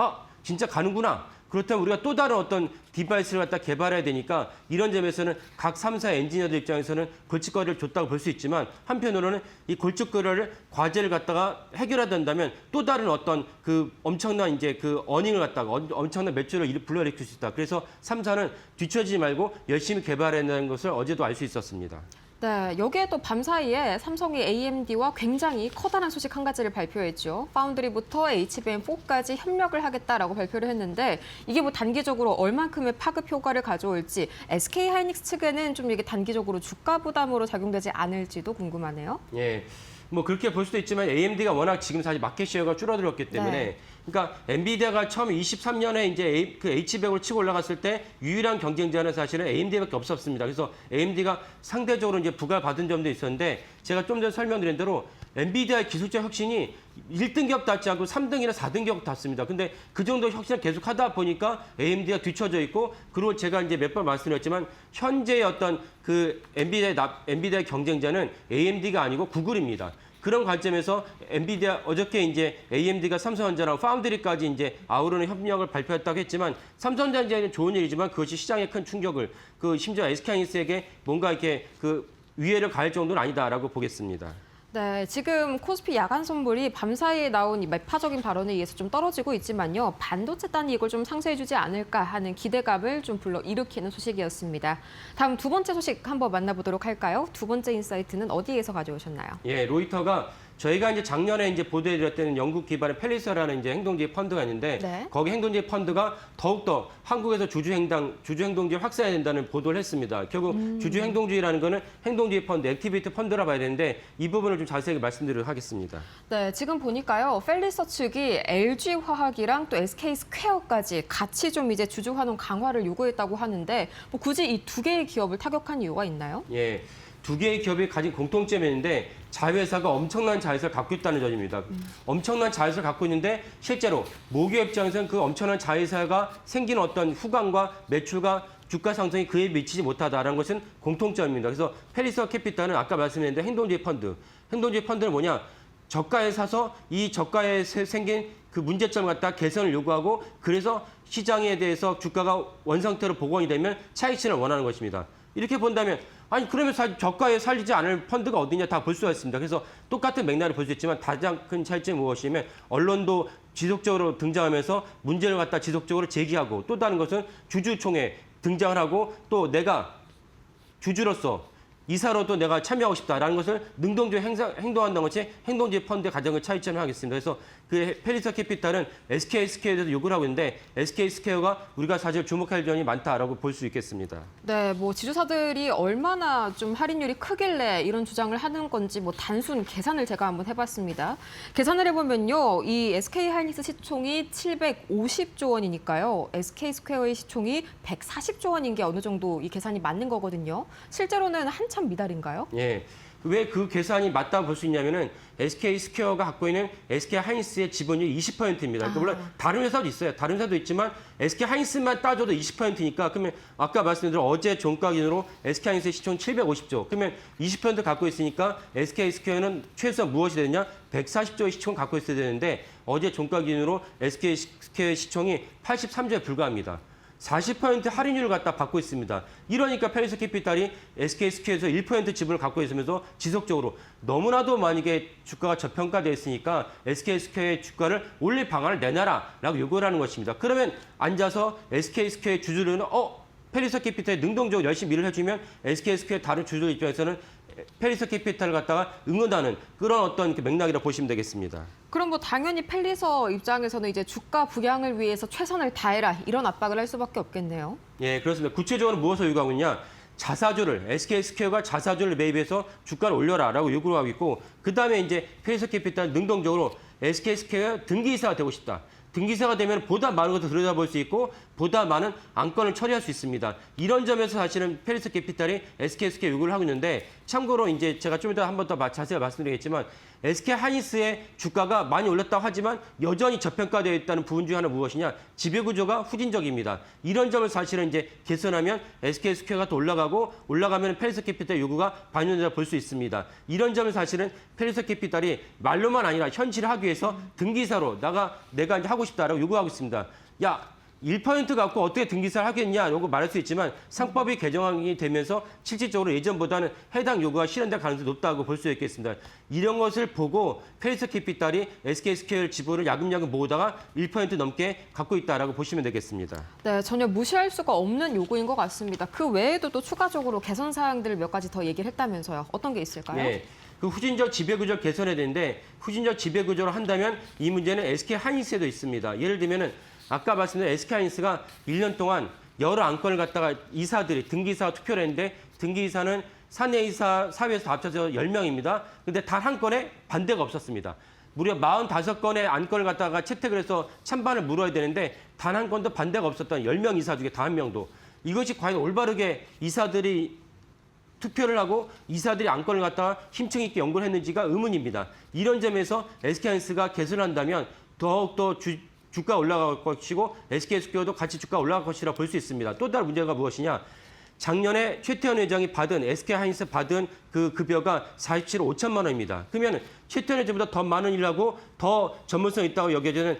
진짜 가는구나. 그렇다면 우리가 또 다른 어떤 디바이스를 갖다 개발해야 되니까 이런 점에서는 각 3사 엔지니어들 입장에서는 골칫거리를 줬다고 볼 수 있지만 한편으로는 이 골칫거리를 과제를 갖다가 해결해야 된다면 또 다른 어떤 그 엄청난 이제 그 어닝을 갖다가 엄청난 매출을 불러일으킬 수 있다. 그래서 3사는 뒤처지지 말고 열심히 개발해야 된다는 것을 어제도 알 수 있었습니다. 네, 여기에 또 밤사이에 삼성이 AMD와 굉장히 커다란 소식 한 가지를 발표했죠. 파운드리부터 HBM4까지 협력을 하겠다라고 발표를 했는데 이게 뭐 단기적으로 얼만큼의 파급 효과를 가져올지 SK하이닉스 측에는 좀 이게 단기적으로 주가 부담으로 작용되지 않을지도 궁금하네요. 예. 뭐 그렇게 볼 수도 있지만 AMD가 워낙 지금 사실 마켓 쉐어가 줄어들었기 때문에 네. 그러니까 엔비디아가 처음 23년에 이제 그 H100으로 치고 올라갔을 때 유일한 경쟁자는 사실은 AMD밖에 없었습니다. 그래서 AMD가 상대적으로 이제 부과를 받은 점도 있었는데 제가 좀 전에 설명드린 대로 엔비디아의 기술적 혁신이 1등 기업답지 않고 3등이나 4등 기업답습니다. 근데 그 정도 혁신을 계속 하다 보니까 AMD가 뒤쳐져 있고 그리고 제가 이제 몇 번 말씀드렸지만 현재의 어떤 그 엔비디아의 경쟁자는 AMD가 아니고 구글입니다. 그런 관점에서 엔비디아 어저께 이제 AMD가 삼성전자랑 파운드리까지 이제 아우르는 협력을 발표했다고 했지만 삼성전자에는 좋은 일이지만 그것이 시장에 큰 충격을 심지어 SK하이닉스에게 뭔가 이렇게 그 위해를 가할 정도는 아니다라고 보겠습니다. 네, 지금 코스피 야간 선물이 밤사이에 나온 이 매파적인 발언에 의해서 좀 떨어지고 있지만요. 반도체 단이 이걸 좀 상쇄해주지 않을까 하는 기대감을 좀 불러일으키는 소식이었습니다. 다음 두 번째 소식 한번 만나보도록 할까요? 두 번째 인사이트는 어디에서 가져오셨나요? 예, 로이터가 저희가 이제 작년에 이제 보도해드렸던 영국 기반의 펠리서라는 이제 행동지의 펀드가 있는데 네. 거기 행동지의 펀드가 더욱더 한국에서 주주행동주의 확산해야 된다는 보도를 했습니다. 결국 주주행동주의라는 거는 행동주의 펀드, 액티비티 펀드라 봐야 되는데 이 부분을 좀 자세하게 말씀드리도록 하겠습니다. 네, 지금 보니까요. 펠리서 측이 LG화학이랑 또 SK스퀘어까지 같이 좀 이제 주주 환원 강화를 요구했다고 하는데 뭐 굳이 이 두 개의 기업을 타격한 이유가 있나요? 예, 두 개의 기업이 가진 공통점이 있는데 자회사가 엄청난 자회사를 갖고 있다는 점입니다. 엄청난 자회사를 갖고 있는데 실제로 모기업 입장에서는 그 엄청난 자회사가 생기는 어떤 후광과 매출과 주가 상승이 그에 미치지 못하다라는 것은 공통점입니다. 그래서 펠리서 캐피탈은 아까 말씀드렸는데 행동주의 펀드. 행동주의 펀드는 뭐냐? 저가에 사서 이 저가에 생긴 그 문제점을 갖다 개선을 요구하고 그래서 시장에 대해서 주가가 원상태로 복원이 되면 차익실을 원하는 것입니다. 이렇게 본다면 아니 그러면 저가에 살리지 않을 펀드가 어디냐 다 볼 수가 있습니다. 그래서 똑같은 맥락을 볼 수 있지만 가장 큰 차이점이 무엇이냐면 언론도 지속적으로 등장하면서 문제를 갖다 지속적으로 제기하고 또 다른 것은 주주총회 등장을 하고 또 내가 주주로서 이사로도 내가 참여하고 싶다라는 것을 능동적으로 행동한다는 것이 행동주의 펀드의 가장 큰 차이점을 하겠습니다. 그래서 그 펠리서 캐피탈은 SK스퀘어에 대해서 요구를 하고 있는데 SK스퀘어가 우리가 사실 주목할 점이 많다라고 볼 수 있겠습니다. 네, 뭐 지주사들이 얼마나 좀 할인율이 크길래 이런 주장을 하는 건지 뭐 단순 계산을 제가 한번 해봤습니다. 계산을 해보면요, 이 SK하이닉스 시총이 750조 원이니까요, SK스퀘어의 시총이 140조 원인 게 어느 정도 이 계산이 맞는 거거든요. 실제로는 한참 미달인가요? 예. 왜 그 계산이 맞다고 볼 수 있냐면은 SK스퀘어가 갖고 있는 SK하이닉스의 지분율이 20%입니다. 그러니까 물론 다른 회사도 있어요. 다른 회사도 있지만 SK하이닉스만 따져도 20%니까 그러면 아까 말씀드린 어제 종가 기준으로 SK하이닉스의 시총 750조. 그러면 20% 갖고 있으니까 SK스퀘어는 최소한 무엇이 되느냐? 140조의 시총을 갖고 있어야 되는데 어제 종가 기준으로 SK스퀘어의 시총이 83조에 불과합니다. 40% 할인율을 갖다 받고 있습니다. 이러니까 펠리서 캐피탈이 SK스퀘어에서 1% 지분을 갖고 있으면서 지속적으로 너무나도 만약에 주가가 저평가되어 있으니까 SK스퀘어의 주가를 올릴 방안을 내놔라라고 요구를 하는 것입니다. 그러면 앉아서 SK스퀘어의 주주들은 펠리서 캐피탈이 능동적으로 열심히 일을 해주면 SK스퀘어 다른 주주들 입장에서는 펠리서 캐피탈을 갖다가 응원하는 그런 어떤 맥락이라고 보시면 되겠습니다. 그럼 뭐 당연히 펠리서 입장에서는 이제 주가 부양을 위해서 최선을 다해라 이런 압박을 할 수밖에 없겠네요. 예, 그렇습니다. 구체적으로 무엇을 요구하고 있냐? 자사주를 SK스퀘어가 자사주를 매입해서 주가를 올려라라고 요구를 하고 있고 그다음에 이제 펠리서 캐피탈 능동적으로 SK스퀘어 등기이사가 되고 싶다. 등기사가 되면 보다 많은 것을 들여다볼 수 있고 보다 많은 안건을 처리할 수 있습니다. 이런 점에서 사실은 펠리서 캐피탈이 SK스퀘어 요구를 하고 있는데 참고로 이제 제가 좀 이따 한 번 더 자세히 말씀드리겠지만 SK하이닉스의 주가가 많이 올랐다고 하지만 여전히 저평가되어 있다는 부분 중 하나 무엇이냐? 지배구조가 후진적입니다. 이런 점을 사실은 이제 개선하면 SK스퀘어가 또 올라가면 펠리서 캐피탈 요구가 반영된다 볼 수 있습니다. 이런 점을 사실은 펠리서 캐피탈이 말로만 아니라 현실화하기 위해서 등기사로 내가 이제 하고 싶다라고 요구하고 있습니다. 야, 1% 갖고 어떻게 등기사를 하겠냐 라고 말할 수 있지만 상법이 개정이 되면서 실질적으로 예전보다는 해당 요구가 실현될 가능성이 높다고 볼 수 있겠습니다. 이런 것을 보고 펠리서 캐피탈이 SK스퀘어 지분을 야금야금 모으다가 1% 넘게 갖고 있다라고 보시면 되겠습니다. 네, 전혀 무시할 수가 없는 요구인 것 같습니다. 그 외에도 또 추가적으로 개선 사항들을 몇 가지 더 얘기를 했다면서요. 어떤 게 있을까요? 네. 그 후진적 지배구조를 개선해야 되는데 후진적 지배구조를 한다면 이 문제는 SK하이닉스에도 있습니다. 예를 들면은 아까 말씀드린 SK하이닉스가 1년 동안 여러 안건을 갖다가 이사들이 등기이사 투표를 했는데 등기이사는 사내이사 사회에서 합쳐서 10명입니다. 근데 단 한 건에 반대가 없었습니다. 무려 45건의 안건을 갖다가 채택을 해서 찬반을 물어야 되는데 단 한 건도 반대가 없었던 10명 이사 중에 단 한 명도. 이것이 과연 올바르게 이사들이 투표를 하고 이사들이 안건을 갖다가 힘층 있게 연구를 했는지가 의문입니다. 이런 점에서 SK하이닉스가 개선한다면 더욱더 주가 올라갈 것이고 SK스퀘어도 같이 주가 올라갈 것이라 볼 수 있습니다. 또 다른 문제가 무엇이냐? 작년에 최태원 회장이 받은 SK하이닉스 받은 그 급여가 47억 5천만 원입니다. 그러면 최태원 회장보다 더 많은 일을 하고 더 전문성 있다고 여겨지는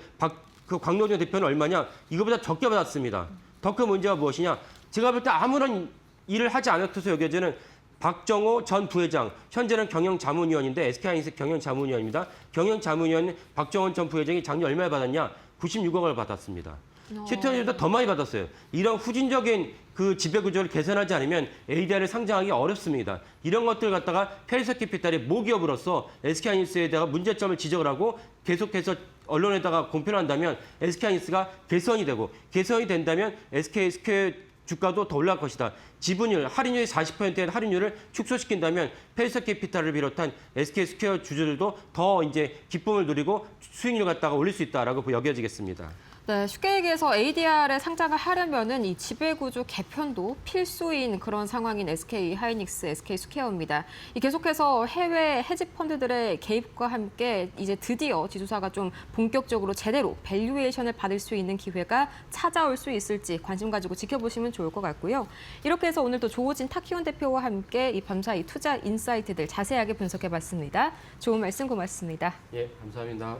광노정 대표는 얼마냐? 이거보다 적게 받았습니다. 더 큰 문제가 무엇이냐? 제가 볼 때 아무런 일을 하지 않았어서 여겨지는 박정호 전 부회장, 현재는 경영자문위원인데 SK하이닉스 경영자문위원입니다. 경영자문위원 박정호 전 부회장이 작년 얼마에 받았냐? 96억을 받았습니다. 최태원보다 더 많이 받았어요. 이런 후진적인 그 지배구조를 개선하지 않으면 ADR을 상장하기 어렵습니다. 이런 것들 갖다가 페리서캐피탈이 모기업으로서 SK하이닉스에 대한 문제점을 지적을 하고 계속해서 언론에다가 공표를 한다면 SK하이닉스가 개선이 되고 개선이 된다면 SK스퀘어 주가도 더 올라갈 것이다. 지분율, 할인율이 40%의 할인율을 축소시킨다면 페리서캐피탈을 비롯한 SK스퀘어 주주들도 더 이제 기쁨을 누리고 수익률 갖다가 올릴 수 있다라고 여겨지겠습니다. 네, 쉽게 얘기해서 ADR에 상장을 하려면은 이 지배구조 개편도 필수인 그런 상황인 SK하이닉스, SK스퀘어입니다. 계속해서 해외 헤지펀드들의 개입과 함께 이제 드디어 지주사가 좀 본격적으로 제대로 밸류에이션을 받을 수 있는 기회가 찾아올 수 있을지 관심 가지고 지켜보시면 좋을 것 같고요. 이렇게 해서 오늘도 조호진 타키원 대표와 함께 이 밤사 이 투자 인사이트들 자세하게 분석해봤습니다. 좋은 말씀 고맙습니다. 예, 감사합니다.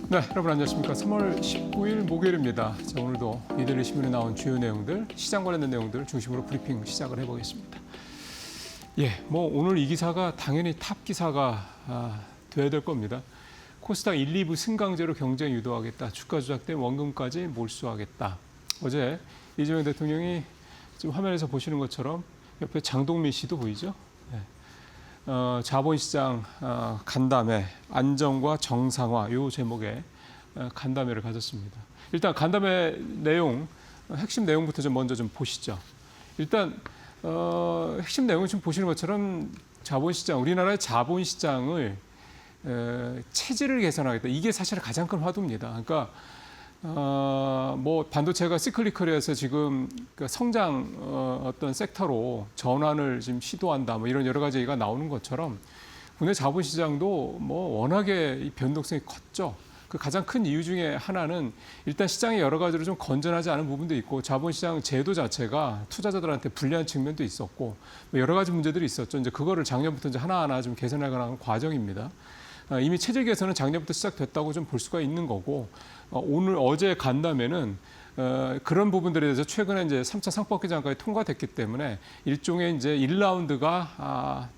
네, 여러분 안녕하십니까. 3월 19일 목요일입니다. 자, 오늘도 이데일리 신문에 나온 주요 내용들, 시장 관련된 내용들 중심으로 브리핑 시작을 해보겠습니다. 예, 뭐 오늘 이 기사가 당연히 탑 기사가 돼야 될 겁니다. 코스닥 1, 2부 승강제로 경쟁 유도하겠다. 주가 조작 때 원금까지 몰수하겠다. 어제 이재명 대통령이 지금 화면에서 보시는 것처럼 옆에 장동민 씨도 보이죠? 네. 자본시장 간담회, 안정과 정상화 요 제목의 간담회를 가졌습니다. 일단 간담회 내용, 핵심 내용부터 좀 먼저 좀 보시죠. 일단 핵심 내용을 좀 보시는 것처럼 자본시장, 우리나라의 자본시장을 체질을 개선하겠다. 이게 사실 가장 큰 화두입니다. 그러니까 뭐 반도체가 시클리컬해서 지금 성장 어떤 섹터로 전환을 지금 시도한다. 뭐 이런 여러 가지 얘기가 나오는 것처럼 국내 자본시장도 뭐 워낙에 이 변동성이 컸죠. 그 가장 큰 이유 중에 하나는 일단 시장이 여러 가지로 좀 건전하지 않은 부분도 있고 자본시장 제도 자체가 투자자들한테 불리한 측면도 있었고 뭐 여러 가지 문제들이 있었죠. 이제 그거를 작년부터 이제 하나하나 좀 개선해가는 과정입니다. 이미 체질 개선은 작년부터 시작됐다고 좀 볼 수가 있는 거고 어제 간담회는 그런 부분들에 대해서 최근에 이제 3차 상법개정안까지 통과됐기 때문에 일종의 이제 1라운드가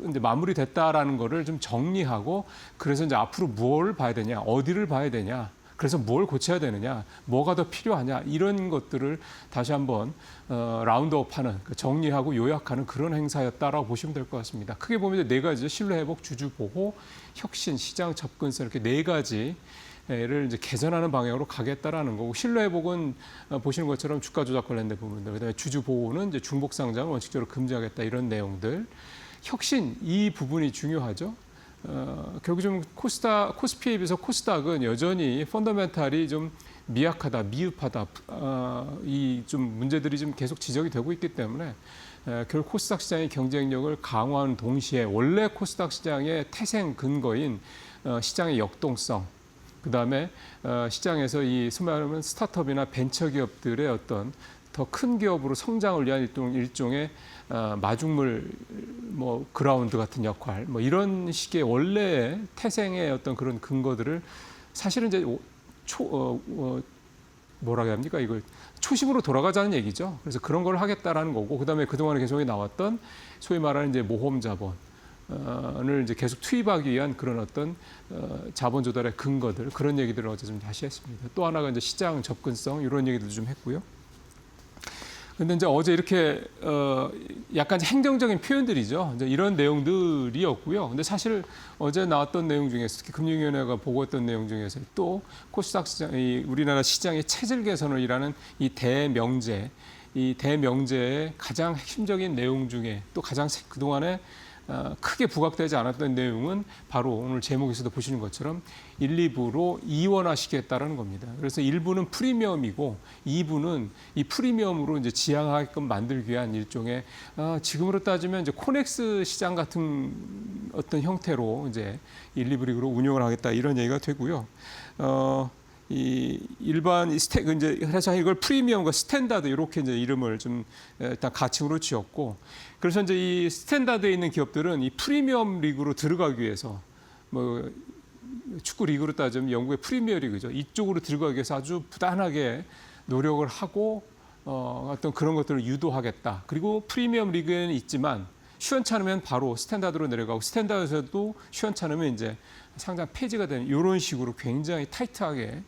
이제 마무리됐다라는 거를 좀 정리하고 그래서 이제 앞으로 뭘 봐야 되냐, 어디를 봐야 되냐, 그래서 뭘 고쳐야 되느냐, 뭐가 더 필요하냐 이런 것들을 다시 한번 라운드업하는 정리하고 요약하는 그런 행사였다라고 보시면 될 것 같습니다. 크게 보면 이제 네 가지죠. 신뢰 회복, 주주 보호, 혁신, 시장 접근성 이렇게 네 가지를 이제 개선하는 방향으로 가겠다라는 거고 신뢰 회복은 보시는 것처럼 주가 조작 관련된 부분들, 그다음에 주주 보호는 이제 중복 상장을 원칙적으로 금지하겠다 이런 내용들, 혁신 이 부분이 중요하죠. 결국 좀 코스피에 비해서 코스닥은 여전히 펀더멘탈이 좀 미약하다, 미흡하다, 이 좀 문제들이 좀 계속 지적이 되고 있기 때문에 결국 코스닥 시장의 경쟁력을 강화하는 동시에 원래 코스닥 시장의 태생 근거인 시장의 역동성, 그다음에 시장에서 이 소위 말하면 스타트업이나 벤처 기업들의 어떤 더 큰 기업으로 성장을 위한 일종의 마중물 뭐 그라운드 같은 역할 뭐 이런 식의 원래의 태생의 어떤 그런 근거들을 사실은 이제 뭐라 해야 합니까? 이걸 초심으로 돌아가자는 얘기죠. 그래서 그런 걸 하겠다라는 거고, 그다음에 그동안에 계속 나왔던 소위 말하는 이제 모험 자본을 이제 계속 투입하기 위한 그런 어떤 자본 조달의 근거들, 그런 얘기들을 어제 좀 다시 했습니다. 또 하나가 이제 시장 접근성 이런 얘기도 좀 했고요. 근데 이제 어제 이렇게 약간 행정적인 표현들이죠. 이제 이런 내용들이었고요. 근데 사실 어제 나왔던 내용 중에서 특히 금융위원회가 보고했던 내용 중에서 또 코스닥 시장, 우리나라 시장의 체질 개선을 일하는 이 대명제의 가장 핵심적인 내용 중에 또 가장 그동안에 크게 부각되지 않았던 내용은 바로 오늘 제목에서도 보시는 것처럼 1, 2부로 이원화시키겠다라는 겁니다. 그래서 1부는 프리미엄이고 2부는 이 프리미엄으로 이제 지향하게끔 만들기 위한 일종의 지금으로 따지면 이제 코넥스 시장 같은 어떤 형태로 이제 1, 2부 리그로 운영을 하겠다 이런 얘기가 되고요. 이 일반 이제 그래서 이걸 프리미엄과 스탠다드 이렇게 이제 이름을 좀 일단 가칭으로 지었고, 그래서 이제 이 스탠다드에 있는 기업들은 이 프리미엄 리그로 들어가기 위해서 뭐 축구 리그로 따지면 영국의 프리미어 리그죠. 이쪽으로 들어가기 위해서 아주 부단하게 노력을 하고 어떤 그런 것들을 유도하겠다. 그리고 프리미엄 리그에는 있지만 시원찮으면 바로 스탠다드로 내려가고 스탠다드에서도 시원찮으면 이제 상장 폐지가 되는 이런 식으로 굉장히 타이트하게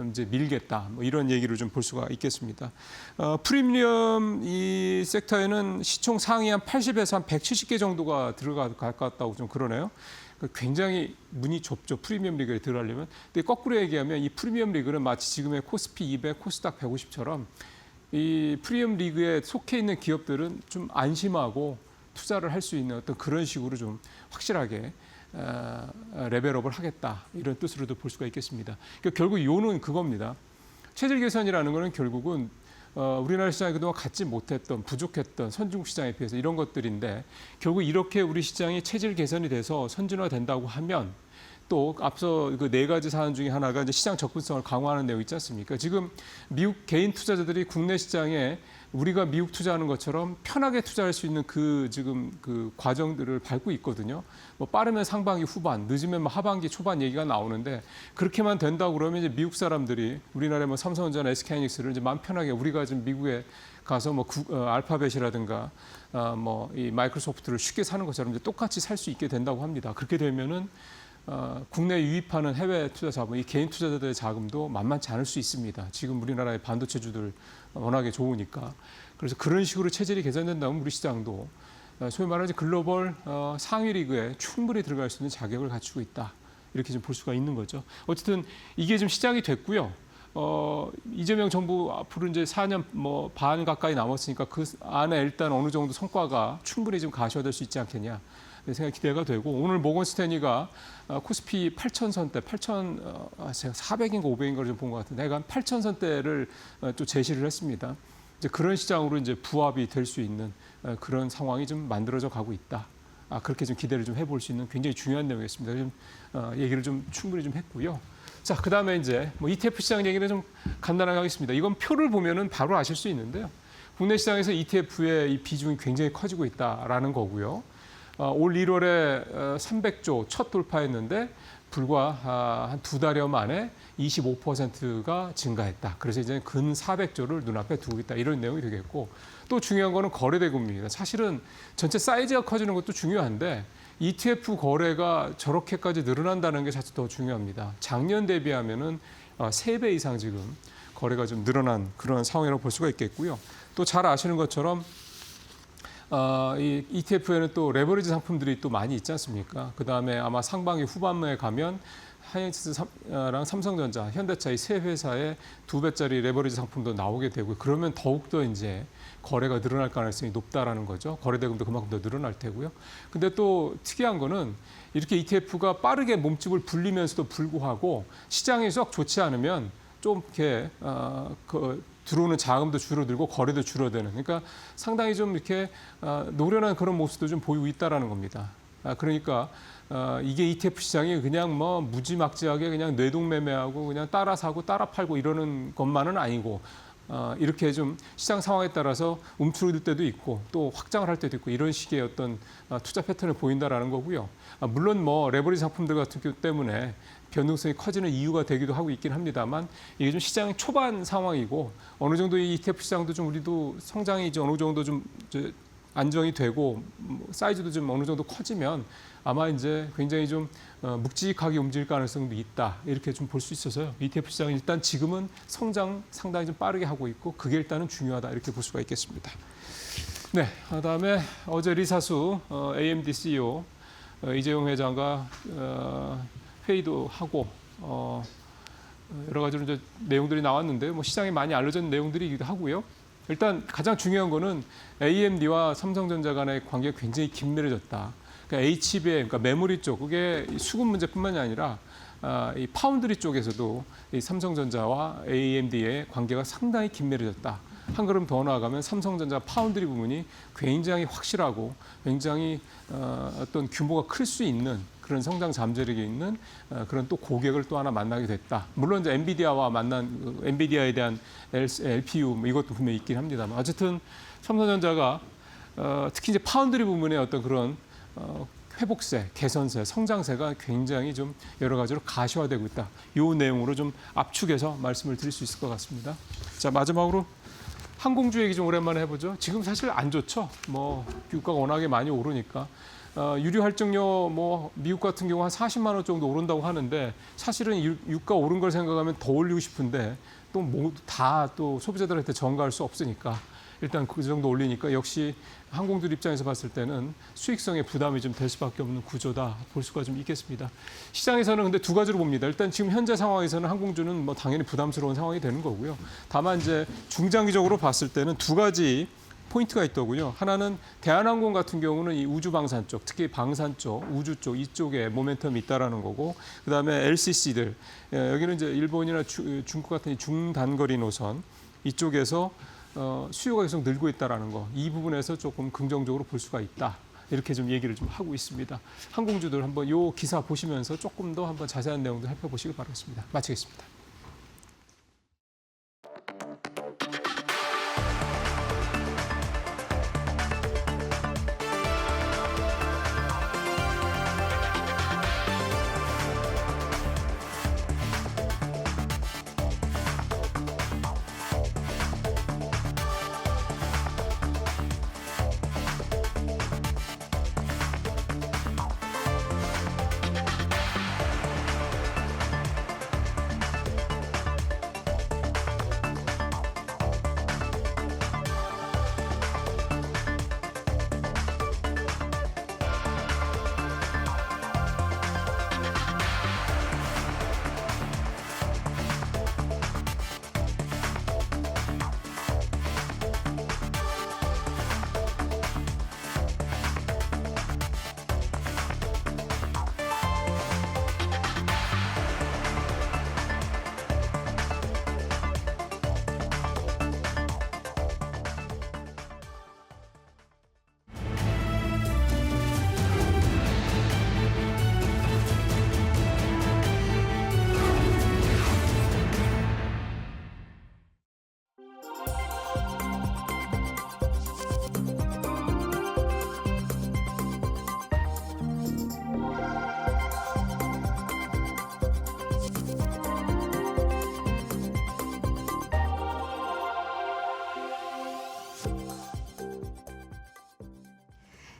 이제 밀겠다. 뭐 이런 얘기를 좀 볼 수가 있겠습니다. 프리미엄 이 섹터에는 시총 상위 한 80에서 한 170개 정도가 들어갈 것 같다고 좀 그러네요. 굉장히 문이 좁죠. 프리미엄 리그에 들어가려면. 근데 거꾸로 얘기하면 이 프리미엄 리그는 마치 지금의 코스피 200, 코스닥 150처럼 이 프리미엄 리그에 속해 있는 기업들은 좀 안심하고 투자를 할 수 있는 어떤 그런 식으로 좀 확실하게 레벨업을 하겠다 이런 뜻으로도 볼 수가 있겠습니다. 그러니까 결국 요는 그겁니다. 체질 개선이라는 것은 결국은 우리나라 시장이 그동안 갖지 못했던 부족했던 선진국 시장에 비해서 이런 것들인데, 결국 이렇게 우리 시장이 체질 개선이 돼서 선진화된다고 하면 또 앞서 그 네 가지 사안 중에 하나가 이제 시장 접근성을 강화하는 내용 있지 않습니까? 지금 미국 개인 투자자들이 국내 시장에 우리가 미국 투자하는 것처럼 편하게 투자할 수 있는 그 지금 그 과정들을 밟고 있거든요. 뭐 빠르면 상반기 후반, 늦으면 뭐 하반기 초반 얘기가 나오는데, 그렇게만 된다고 그러면 이제 미국 사람들이 우리나라의 뭐 삼성전자, SK하이닉스를 이제 마음 편하게 우리가 지금 미국에 가서 뭐 알파벳이라든가 뭐 이 마이크로소프트를 쉽게 사는 것처럼 이제 똑같이 살 수 있게 된다고 합니다. 그렇게 되면은 국내 유입하는 해외 투자 자본, 이 개인 투자자들의 자금도 만만치 않을 수 있습니다. 지금 우리나라의 반도체주들 워낙에 좋으니까. 그래서 그런 식으로 체질이 개선된다면 우리 시장도 소위 말하는 글로벌 상위 리그에 충분히 들어갈 수 있는 자격을 갖추고 있다. 이렇게 좀 볼 수가 있는 거죠. 어쨌든 이게 좀 시작이 됐고요. 이재명 정부 앞으로 이제 4년 뭐 반 가까이 남았으니까 그 안에 일단 어느 정도 성과가 충분히 좀 가셔야 수 있지 않겠냐. 생각이 기대가 되고, 오늘 모건 스탠리가 코스피 8,000선대, 8,400인가 500인가를 좀 본 것 같은데, 약간 8,000선대를 또 제시를 했습니다. 이제 그런 시장으로 이제 부합이 될 수 있는 그런 상황이 좀 만들어져 가고 있다. 그렇게 좀 기대를 좀 해볼 수 있는 굉장히 중요한 내용이었습니다. 좀 얘기를 좀 충분히 좀 했고요. 자, 그 다음에 이제 뭐 ETF 시장 얘기를 좀 간단하게 하겠습니다. 이건 표를 보면은 바로 아실 수 있는데요. 국내 시장에서 ETF의 이 비중이 굉장히 커지고 있다라는 거고요. 올 1월에 300조 첫 돌파했는데 불과 한 2달여 만에 25%가 증가했다. 그래서 이제 근 400조를 눈앞에 두고 있다. 이런 내용이 되겠고, 또 중요한 거는 거래 대금입니다. 사실은 전체 사이즈가 커지는 것도 중요한데 ETF 거래가 저렇게까지 늘어난다는 게 사실 더 중요합니다. 작년 대비하면은 3배 이상 지금 거래가 좀 늘어난 그런 상황이라고 볼 수가 있겠고요. 또 잘 아시는 것처럼 이 ETF에는 또 레버리지 상품들이 또 많이 있지 않습니까? 그 다음에 아마 상반기 후반부에 가면 하이닉스랑 삼성전자, 현대차 이 세 회사의 2배짜리 레버리지 상품도 나오게 되고, 그러면 더욱더 이제 거래가 늘어날 가능성이 높다라는 거죠. 거래 대금도 그만큼 더 늘어날 테고요. 근데 또 특이한 거는 이렇게 ETF가 빠르게 몸집을 불리면서도 불구하고 시장이 썩 좋지 않으면 좀 이렇게 들어오는 자금도 줄어들고 거래도 줄어드는, 그러니까 상당히 좀 이렇게 노련한 그런 모습도 좀 보이고 있다라는 겁니다. 그러니까 이게 ETF 시장이 그냥 뭐 무지막지하게 그냥 뇌동매매하고 그냥 따라 사고 따라 팔고 이러는 것만은 아니고, 이렇게 좀 시장 상황에 따라서 움츠릴 때도 있고 또 확장을 할 때도 있고 이런 식의 어떤 투자 패턴을 보인다라는 거고요. 물론 뭐 레버리지 상품들 같은 경우 때문에 변동성이 커지는 이유가 되기도 하고 있긴 합니다만 이게 좀 시장 초반 상황이고 어느 정도 이 ETF 시장도 좀 우리도 성장이 이제 어느 정도 좀 안정이 되고 사이즈도 좀 어느 정도 커지면 아마 이제 굉장히 좀 묵직하게 움직일 가능성도 있다 이렇게 좀 볼 수 있어서요. ETF 시장은 일단 지금은 성장 상당히 좀 빠르게 하고 있고 그게 일단은 중요하다 이렇게 볼 수가 있겠습니다. 네, 그다음에 어제 리사수 AMD CEO 이재용 회장과 회의도 하고 여러 가지로 이제 내용들이 나왔는데 뭐 시장에 많이 알려진 내용들이기도 하고요. 일단 가장 중요한 거는 AMD와 삼성전자 간의 관계가 굉장히 긴밀해졌다. 그러니까 HBM, 그러니까 메모리 쪽, 그게 수급 문제뿐만이 아니라 이 파운드리 쪽에서도 이 삼성전자와 AMD의 관계가 상당히 긴밀해졌다. 한 걸음 더 나아가면 삼성전자 파운드리 부분이 굉장히 확실하고 굉장히 어떤 규모가 클 수 있는 그런 성장 잠재력이 있는 그런 또 고객을 또 하나 만나게 됐다. 물론 이제 엔비디아와 만난 엔비디아에 대한 LPU 이것도 분명히 있긴 합니다만 어쨌든 삼성전자가 특히 이제 파운드리 부분의 어떤 그런 회복세, 개선세, 성장세가 굉장히 좀 여러 가지로 가시화되고 있다. 이 내용으로 좀 압축해서 말씀을 드릴 수 있을 것 같습니다. 자, 마지막으로 항공주 얘기 좀 오랜만에 해보죠. 지금 사실 안 좋죠. 뭐 유가가 워낙에 많이 오르니까 유류 할증료 뭐 미국 같은 경우 한 40만 원 정도 오른다고 하는데 사실은 유가 오른 걸 생각하면 더 올리고 싶은데 또 모두 다 또 소비자들한테 전가할 수 없으니까 일단 그 정도 올리니까 역시 항공들 입장에서 봤을 때는 수익성에 부담이 좀 될 수밖에 없는 구조다 볼 수가 좀 있겠습니다. 시장에서는 근데 두 가지로 봅니다. 일단 지금 현재 상황에서는 항공주는 뭐 당연히 부담스러운 상황이 되는 거고요. 다만 이제 중장기적으로 봤을 때는 두 가지 포인트가 있더군요. 하나는 대한항공 같은 경우는 이 우주 방산 쪽, 특히 방산 쪽, 우주 쪽 이쪽에 모멘텀이 있다라는 거고, 그다음에 LCC들 여기는 이제 일본이나 중국 같은 중단거리 노선 이쪽에서 수요가 계속 늘고 있다라는 거, 이 부분에서 조금 긍정적으로 볼 수가 있다. 이렇게 좀 얘기를 좀 하고 있습니다. 항공주들 한번 이 기사 보시면서 조금 더 한번 자세한 내용들 살펴보시길 바라겠습니다. 마치겠습니다.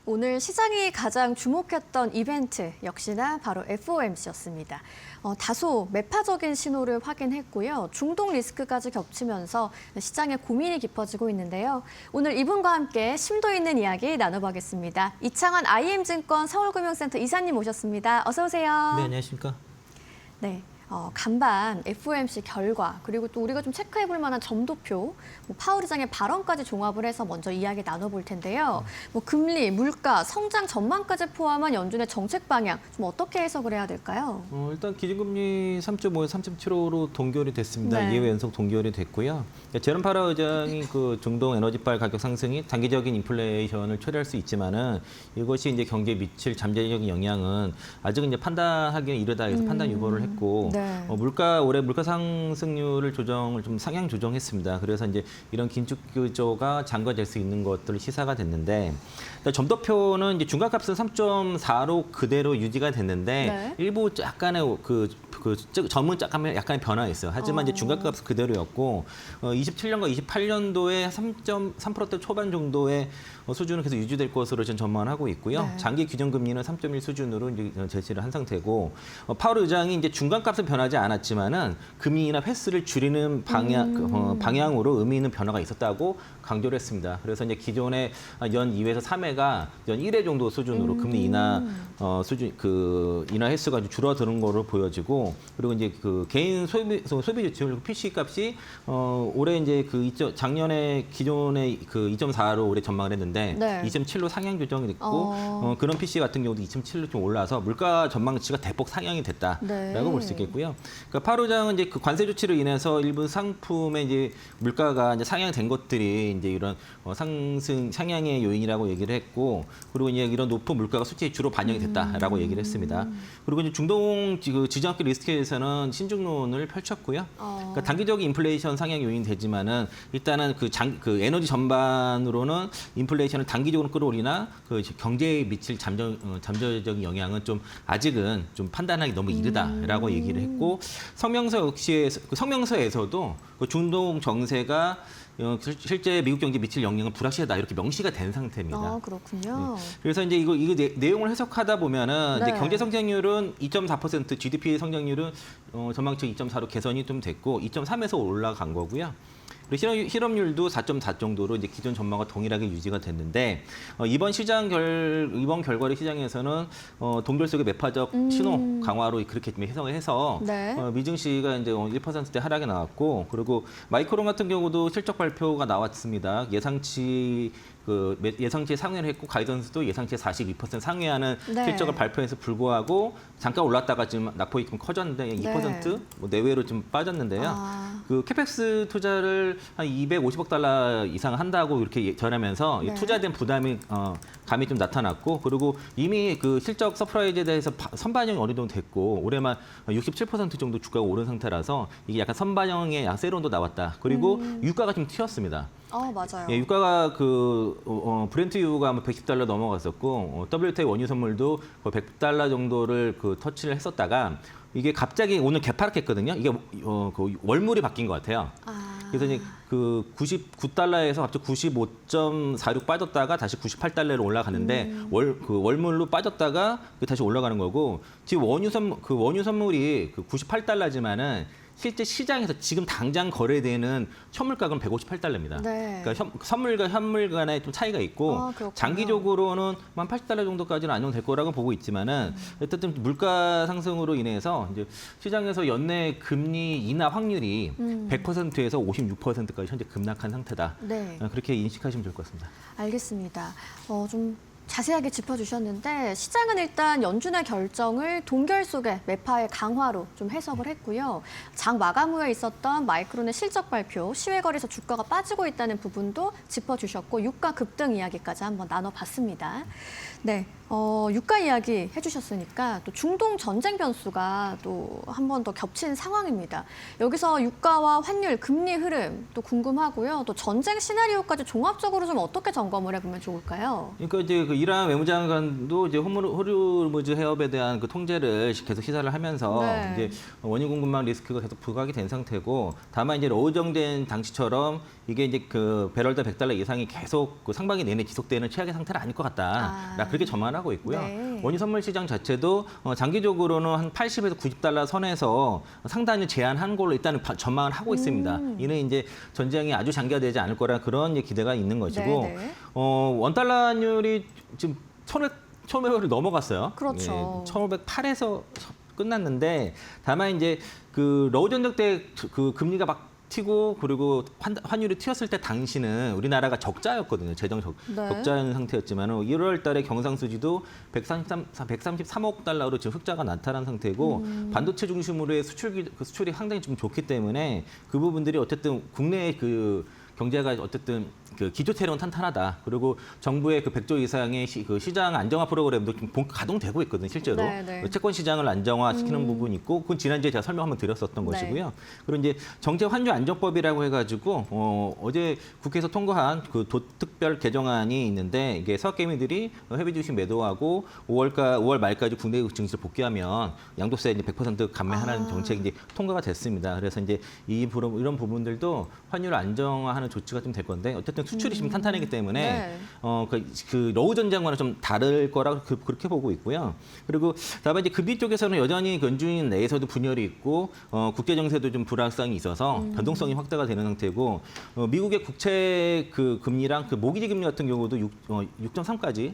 오늘 시장이 가장 주목했던 이벤트 역시나 바로 FOMC였습니다. 다소 매파적인 신호를 확인했고요. 중동 리스크까지 겹치면서 시장의 고민이 깊어지고 있는데요. 오늘 이분과 함께 심도 있는 이야기 나눠보겠습니다. 이창환 IM증권 서울금융센터 이사님 모셨습니다. 어서 오세요. 네, 안녕하십니까. 네. 간밤 FOMC 결과 그리고 또 우리가 좀 체크해볼 만한 점도표, 파월 의장의 발언까지 종합을 해서 먼저 이야기 나눠볼 텐데요. 금리, 물가, 성장 전망까지 포함한 연준의 정책 방향 좀 어떻게 해석을 해야 될까요? 일단 기준금리 3.5에서 3.75로 동결이 됐습니다. 네. 2회 연속 동결이 됐고요. 제롬 파월 의장이 그 중동 에너지발 가격 상승이 단기적인 인플레이션을 초래할 수 있지만은 이것이 이제 경제에 미칠 잠재적인 영향은 아직은 이제 판단하기는 이르다 해서 판단 유보를 했고. 네. 네. 올해 물가 상승률을 좀 상향 조정했습니다. 그래서 이제 이런 긴축 구조가 장기화될 수 있는 것들 시사가 됐는데, 점도표는 이제 중간값은 3.4로 그대로 유지가 됐는데 네. 일부 약간의 점은 약간의 변화했어요. 하지만 이제 중간값은 그대로였고 27년과 28년도에 3.3%대 초반 정도의 수준은 계속 유지될 것으로 저는 전망하고 있고요. 네. 장기 기준금리는 3.1 수준으로 이제 제시를 한 상태고, 파월 의장이 이제 중간값은 변하지 않았지만은 금리 인하 횟수를 줄이는 방향으로 의미 있는 변화가 있었다고 강조를 했습니다. 그래서 이제 기존의 연 2회에서 3회가 연 1회 정도 수준으로 금리 인하 인하 횟수가 좀 줄어드는 거로 보여지고, 그리고 이제 그 개인 소비 지출 PC 값이 올해 이제 작년에 기존의 2.4로 올해 전망을 했는데 네. 2.7로 상향 조정이 됐고, 그런 PC 같은 경우도 2.7로 좀 올라서 물가 전망치가 대폭 상향이 됐다라고 네. 볼 수 있겠고요. 그러니까 파월 의장은 이제 그 관세 조치로 인해서 일부 상품의 이제 물가가 이제 상향된 것들이 이제 이런 상향의 요인이라고 얘기를 했고, 그리고 이제 이런 높은 물가가 수치에 주로 반영이 됐다라고 얘기를 했습니다. 그리고 이제 중동 지정학적 리스크에서는 신중론을 펼쳤고요. 그러니까 단기적인 인플레이션 상향 요인이 되지만은 일단은 그 에너지 전반으로는 인플레이션을 단기적으로 끌어올리나 그 경제에 미칠 잠재적인 영향은 좀 아직은 좀 판단하기 너무 이르다라고 얘기를 했고, 성명서에서도 그 중동 정세가 실제 미국 경제에 미칠 영향은 불확실하다 이렇게 명시가 된 상태입니다. 그렇군요. 그래서 이제 이거 내용을 해석하다 보면은 네. 이제 경제 성장률은 2.4%, GDP 성장률은 전망치 2.4로 개선이 좀 됐고 2.3에서 올라간 거고요. 그리고 실업률도 4.4 정도로 이제 기존 전망과 동일하게 유지가 됐는데, 이번 결과를 시장에서는 동결 속의 매파적 신호 강화로 그렇게 좀 해석을 해서 네. 미증시가 이제 1%대 하락에 나왔고, 그리고 마이크론 같은 경우도 실적 발표가 나왔습니다. 예상치 상회를 했고 가이던스도 예상치에 42% 상회하는 네. 실적을 발표해서 불구하고 잠깐 올랐다가 지금 낙폭이 좀 커졌는데 2% 내외로 좀 빠졌는데요. 그 캐펙스 투자를 한 250억 달러 이상 한다고 이렇게 전하면서 네. 투자된 부담이 감이 좀 나타났고, 그리고 이미 그 실적 서프라이즈에 대해서 선반영이 어느 정도 됐고 올해만 67% 정도 주가가 오른 상태라서 이게 약간 선반영의 세론도 나왔다. 그리고 유가가 좀 튀었습니다. 맞아요. 예, 유가가 브렌트 유가 110달러 넘어갔었고, WTI 원유 선물도 거의 100달러 정도를 터치를 했었다가 이게 갑자기 오늘 개파락했거든요. 이게 그 월물이 바뀐 것 같아요. 그래서 이제 그 99달러에서 갑자기 95.46 빠졌다가 다시 98달러로 올라가는데 월물로 빠졌다가 다시 올라가는 거고, 지금 원유 선물이 98달러지만은 실제 시장에서 지금 당장 거래되는 현물 가격은 158달러입니다. 네. 그러니까 선물과 현물 간에 좀 차이가 있고, 그렇군요. 장기적으로는 한 80달러 정도까지는 안정될 거라고 보고 있지만은 어쨌든 물가 상승으로 인해서 이제 시장에서 연내 금리 인하 확률이 100%에서 56%까지 현재 급락한 상태다. 네. 그렇게 인식하시면 좋을 것 같습니다. 알겠습니다. 좀 자세하게 짚어주셨는데, 시장은 일단 연준의 결정을 동결 속의 매파의 강화로 좀 해석을 했고요. 장 마감 후에 있었던 마이크론의 실적 발표, 시외거래에서 주가가 빠지고 있다는 부분도 짚어주셨고, 유가 급등 이야기까지 한번 나눠봤습니다. 네, 유가 이야기 해주셨으니까 또 중동 전쟁 변수가 또 한 번 더 겹친 상황입니다. 여기서 유가와 환율, 금리 흐름 또 궁금하고요. 또 전쟁 시나리오까지 종합적으로 좀 어떻게 점검을 해보면 좋을까요? 그러니까 이제 그 이란 외무장관도 이제 호르무즈 해협에 대한 그 통제를 계속 시사를 하면서 네. 이제 원유 공급망 리스크가 계속 부각이 된 상태고, 다만 이제 로우정된 당시처럼 이게 이제 그 배럴당 $100 이상이 계속 그 상반기 내내 지속되는 최악의 상태는 아닐 것 같다. 그렇게 전망하고 있고요. 네. 원유 선물 시장 자체도 장기적으로는 한 80에서 $90 선에서 상단을 제한한 걸로 일단은 전망을 하고 있습니다. 이는 이제 전쟁이 아주 장기화되지 않을 거라 그런 기대가 있는 것이고, 네. 원달러율이 지금 1,500을 넘어갔어요. 그렇죠. 1,508에서 끝났는데, 다만 이제 그 러우 전쟁 때 그 금리가 막 튀고 그리고 환율이 튀었을 때 당시는 우리나라가 적자였거든요. 재정 적자인 상태였지만 1월 달에 경상수지도 133억 달러로 지금 흑자가 나타난 상태고, 반도체 중심으로의 수출이 상당히 좀 좋기 때문에 그 부분들이 어쨌든 국내의 그 경제가 어쨌든 그 기조체력은 탄탄하다. 그리고 정부의 그 100조 이상의 그 시장 안정화 프로그램도 좀 가동되고 있거든요, 실제로. 네. 채권 시장을 안정화시키는 부분이 있고, 그건 지난주에 제가 설명 한번 드렸었던 것이고요. 그리고 이제 정책 환류 안정법이라고 해가지고 어제 국회에서 통과한 그 도특별 개정안이 있는데, 이게 서학개미들이 해외 주식 매도하고 5월 말까지 국내 증시를 복귀하면 양도세 이제 100% 감면하는 정책이 이제 통과가 됐습니다. 그래서 이제 이런 부분들도 환율 안정화하는 조치가 좀 될 건데, 어쨌든 수출이 지금 탄탄하기 때문에 그 러우 전쟁과는 좀 다를 거라고 그렇게 보고 있고요. 그리고 다만 이제 금리 쪽에서는 여전히 연준인 내에서도 분열이 있고 국제 정세도 좀 불확실성이 있어서 변동성이 확대가 되는 상태고, 미국의 국채 그 금리랑 그 모기지 금리 같은 경우도 6.3까지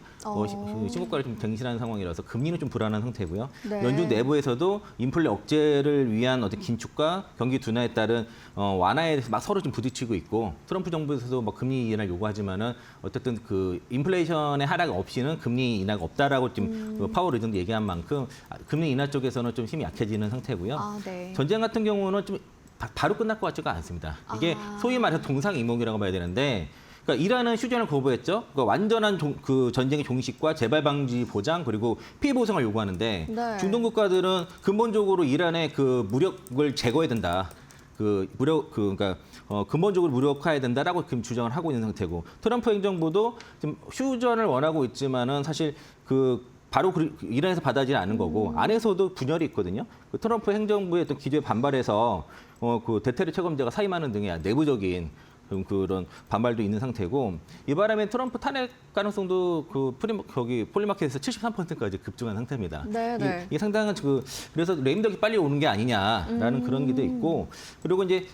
신고가를 좀 갱신하는 상황이라서 금리는 좀 불안한 상태고요. 네. 연준 내부에서도 인플레 억제를 위한 어떤 긴축과 경기 둔화에 따른 완화에 대해서 막 서로 좀 부딪히고 있고, 트럼프 정부에서도 뭐 금리 인하를 요구하지만은 어쨌든 그 인플레이션의 하락 없이는 금리 인하가 없다라고 지금 그 파월 의장도 얘기한 만큼 금리 인하 쪽에서는 좀 힘이 약해지는 상태고요. 네. 전쟁 같은 경우는 좀 바로 끝날 것 같지가 않습니다. 이게 소위 말해서 동상이몽이라고 봐야 되는데, 그러니까 이란은 휴전을 거부했죠. 그러니까 완전한 그 전쟁의 종식과 재발 방지 보장 그리고 피해 보상을 요구하는데, 네. 중동 국가들은 근본적으로 이란의 그 무력을 제거해야 된다. 그러니까 근본적으로 무력화해야 된다라고 지금 주장을 하고 있는 상태고, 트럼프 행정부도 지금 휴전을 원하고 있지만은 사실 바로 이란에서 받아지지 않은 거고, 안에서도 분열이 있거든요. 그 트럼프 행정부의 어떤 기조에 반발해서 그 대테러 채권자가 사임하는 등의 내부적인 그런 반발도 있는 상태고, 이 바람에 트럼프 탄핵 가능성도 폴리마켓에서 73%까지 급증한 상태입니다. 네. 이게 상당한 그래서 레임덕이 빨리 오는 게 아니냐라는 그런 게도 있고, 그리고 이제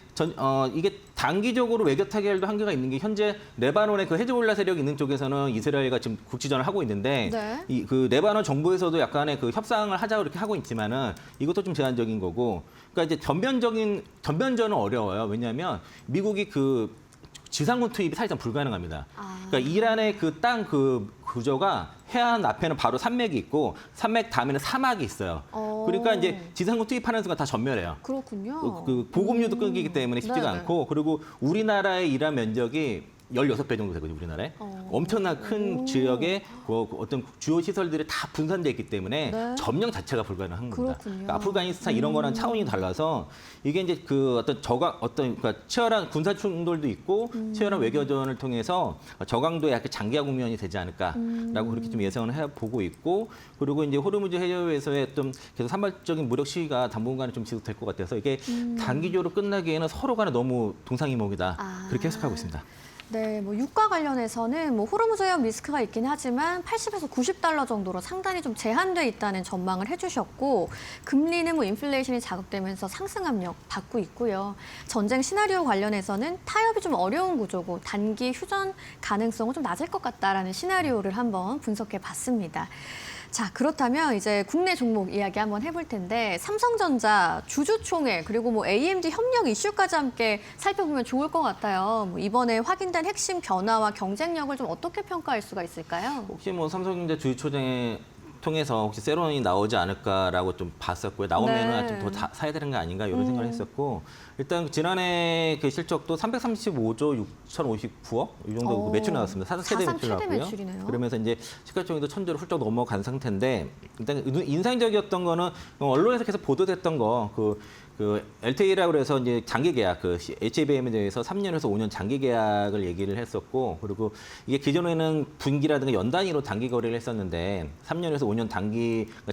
이게 단기적으로 외교 타결도 한계가 있는 게, 현재 레바논의 그 헤즈볼라 세력이 있는 쪽에서는 이스라엘과 지금 국지전을 하고 있는데, 네. 그 레바논 정부에서도 약간의 그 협상을 하자고 이렇게 하고 있지만은 이것도 좀 제한적인 거고, 그러니까 이제 전면전은 어려워요. 왜냐하면 미국이 지상군 투입이 사실상 불가능합니다. 그러니까 이란의 그 땅 구조가 해안 앞에는 바로 산맥이 있고, 산맥 다음에는 사막이 있어요. 그러니까 이제 지상군 투입하는 순간 다 전멸해요. 그렇군요. 그 보급류도 끊기기 때문에 쉽지가 네. 않고, 그리고 우리나라의 이란 면적이 16배 정도 되거든요, 우리나라에. 엄청난 큰 지역에 어떤 주요 시설들이 다 분산되어 있기 때문에 네. 점령 자체가 불가능한 겁니다. 그렇군요. 그러니까 아프가니스탄 이런 거랑 차원이 달라서, 이게 이제 그러니까 치열한 군사 충돌도 있고, 치열한 외교전을 통해서 저강도의 약간 장기화 국면이 되지 않을까라고 그렇게 좀 예상을 해보고 있고, 그리고 이제 호르무즈 해저에서의 어떤 계속 산발적인 무력 시위가 당분간은 좀 지속될 것 같아서, 이게 단기적으로 끝나기에는 서로 간에 너무 동상이몽이다. 그렇게 해석하고 있습니다. 네, 뭐 유가 관련해서는 뭐 호르무즈 해협 리스크가 있긴 하지만 80에서 90달러 정도로 상당히 좀 제한돼 있다는 전망을 해주셨고, 금리는 뭐 인플레이션이 자극되면서 상승 압력 받고 있고요. 전쟁 시나리오 관련해서는 타협이 좀 어려운 구조고 단기 휴전 가능성은 좀 낮을 것 같다라는 시나리오를 한번 분석해 봤습니다. 자, 그렇다면 이제 국내 종목 이야기 한번 해볼 텐데, 삼성전자 주주총회 그리고 뭐 AMD 협력 이슈까지 함께 살펴보면 좋을 것 같아요. 뭐 이번에 확인된 핵심 변화와 경쟁력을 좀 어떻게 평가할 수가 있을까요? 혹시 뭐 삼성전자 주주총회 통해서 혹시 세론이 나오지 않을까라고 좀 봤었고요. 나오면은 좀 더 사야 되는 거 아닌가 이런 생각을 했었고, 일단 지난해 그 실적도 335조 6,059억 이 정도 매출 나왔습니다. 사상 최대 매출 나왔고요. 매출이네요. 그러면서 이제 시가총액도 1,000조를 훌쩍 넘어간 상태인데, 일단 인상적이었던 거는 언론에서 계속 보도됐던 거, 그 LTA라고 해서 이제 장기 계약, 그 HBM에 대해서 3년에서 5년 장기 계약을 얘기를 했었고, 그리고 이게 기존에는 분기라든가 연 단위로 단기 거래를 했었는데 3년에서 5년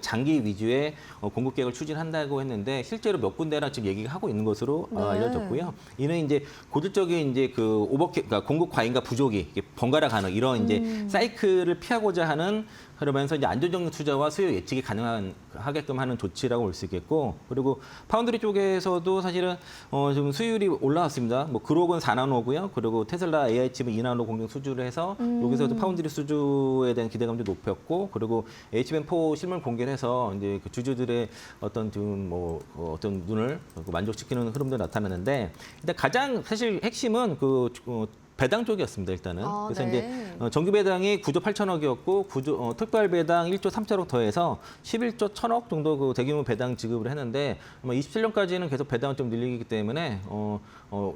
장기 위주의 공급 계획을 추진한다고 했는데, 실제로 몇 군데나 지금 얘기가 하고 있는 것으로 알려졌고요. 이는 이제 고질적인 이제 그러니까 공급 과잉과 부족이 번갈아 가는 이런 이제 사이클을 피하고자 하는, 그러면서 이제 안정적 투자와 수요 예측이 가능하게끔 하는 조치라고 볼 수 있겠고, 그리고 파운드리 쪽에서도 사실은 좀 수율이 올라왔습니다. 뭐 그록은 4나노고요. 그리고 테슬라 AI 칩은 2나노 공정 수주를 해서 여기서도 파운드리 수주에 대한 기대감도 높였고, 그리고 HBM4 실물 공개를 해서 이제 그 주주들의 어떤 어떤 눈을 만족시키는 흐름도 나타나는데, 일단 가장 사실 핵심은 배당 쪽이었습니다, 일단은. 아, 그래서 네. 이제 정규 배당이 9조 8천억이었고 특별 배당 1조 3천억 더해서 11조 1천억 정도 그 대규모 배당 지급을 했는데 아마 27년까지는 계속 배당을 좀 늘리기 때문에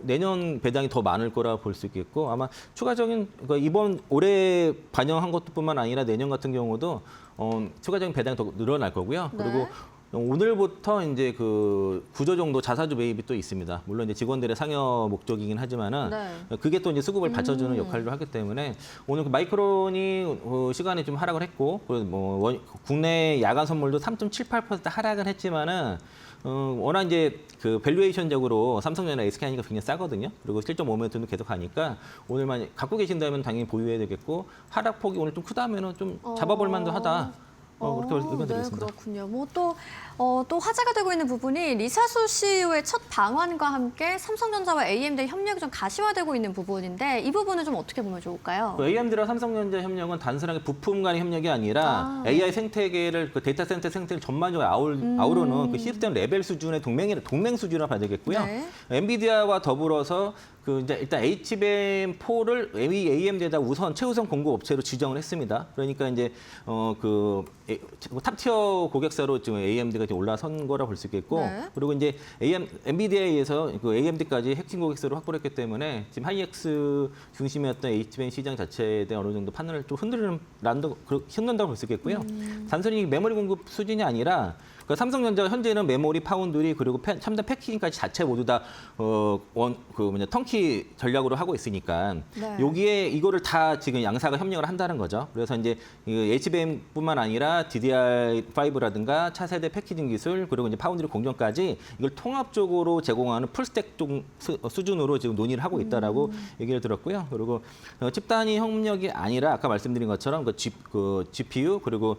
내년 배당이 더 많을 거라 볼 수 있겠고 아마 추가적인 그러니까 이번 올해 반영한 것뿐만 아니라 내년 같은 경우도 추가적인 배당이 더 늘어날 거고요. 네. 그리고 오늘부터 이제 그 9조 정도 자사주 매입이 또 있습니다. 물론 이제 직원들의 상여 목적이긴 하지만은 네. 그게 또 이제 수급을 받쳐주는 역할도 하기 때문에 오늘 그 마이크론이 시간에 좀 하락을 했고 그리고 뭐 국내 야간 선물도 3.78% 하락은 했지만은 워낙 이제 그 밸류에이션적으로 삼성전자 SK하이닉스가 굉장히 싸거든요. 그리고 실적 모멘텀도 계속 가니까 오늘만 갖고 계신다면 당연히 보유해야 되겠고 하락폭이 오늘 좀 크다면은 좀 잡아볼 만도 하다. 그렇게 의견 드리겠습니다. 네, 그렇군요. 뭐 또 화제가 되고 있는 부분이 리사수 CEO의 첫 방한과 함께 삼성전자와 AMD 협력이 좀 가시화되고 있는 부분인데 이 부분은 좀 어떻게 보면 좋을까요? 그 AMD랑 삼성전자 협력은 단순하게 부품 간의 협력이 아니라 AI 생태계를 그 데이터 센터 생태를 전반적으로 아우르는 그 시스템 레벨 수준의 동맹 수준이라 봐야 되겠고요. 네. 엔비디아와 더불어서 그 이제 일단 HBM4를 AMD에다 최우선 공급 업체로 지정을 했습니다. 그러니까 이제 탑티어 고객사로 지금 AMD가 올라선 거라 볼 수 있겠고, 네. 그리고 그리고 이제 엔비디아에 의해서 그 AMD까지 핵심 고객사로 확보를 했기 때문에 지금 하이엑스 중심이었던 HBM 시장 자체에 대한 어느 정도 판단을 좀 흔든다고 볼 수 있겠고요. 단순히 메모리 공급 수준이 아니라 그러니까 삼성전자가 현재는 메모리, 파운드리 그리고 첨단 패키징까지 자체 모두 다 턴키 전략으로 하고 있으니까 네. 여기에 이거를 다 지금 양사가 협력을 한다는 거죠. 그래서 이제 HBM뿐만 아니라 DDR5라든가 차세대 패키징 기술 그리고 이제 파운드리 공정까지 이걸 통합적으로 제공하는 풀스택 수준으로 지금 논의를 하고 있다라고 얘기를 들었고요. 그리고 칩 단위 협력이 아니라 아까 말씀드린 것처럼 GPU 그리고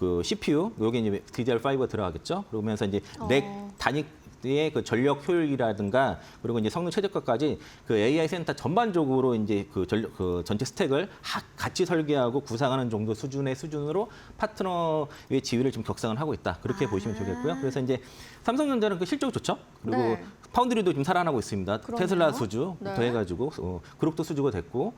그 CPU 여기 이제 DDR5가 들어가겠죠. 그러면서 이제 렉 단위의 그 전력 효율이라든가 그리고 이제 성능 최적화까지 그 AI 센터 전반적으로 이제 그 전체 스택을 같이 설계하고 구상하는 정도 수준으로 파트너의 지위를 좀 격상을 하고 있다. 그렇게 보시면 좋겠고요. 그래서 이제 삼성전자는 그 실적이 좋죠. 그리고 네. 파운드리도 지금 살아나고 있습니다. 그러네요. 테슬라 수주 네. 더해가지고 그룹도 수주가 됐고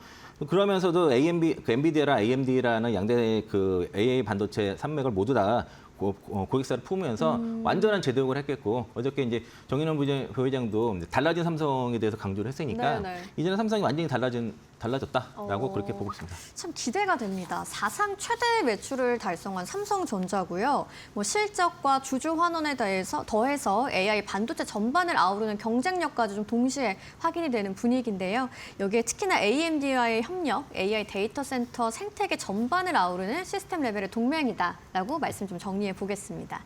그러면서도 엔비디아랑 AMD라는 양대 그 AA 반도체 산맥을 모두 다 고객사를 품으면서 완전한 재도용을 했겠고 어저께 이제 정인원 부회장도 달라진 삼성에 대해서 강조를 했으니까 네네. 이제는 삼성이 완전히 달라졌다라고 그렇게 보고 있습니다. 참 기대가 됩니다. 사상 최대 매출을 달성한 삼성전자고요. 뭐 실적과 주주 환원에 더해서 AI 반도체 전반을 아우르는 경쟁력까지 좀 동시에 확인이 되는 분위기인데요. 여기에 특히나 AMD와의 협력, AI 데이터 센터 생태계 전반을 아우르는 시스템 레벨의 동맹이다라고 말씀 좀 정리해 보겠습니다.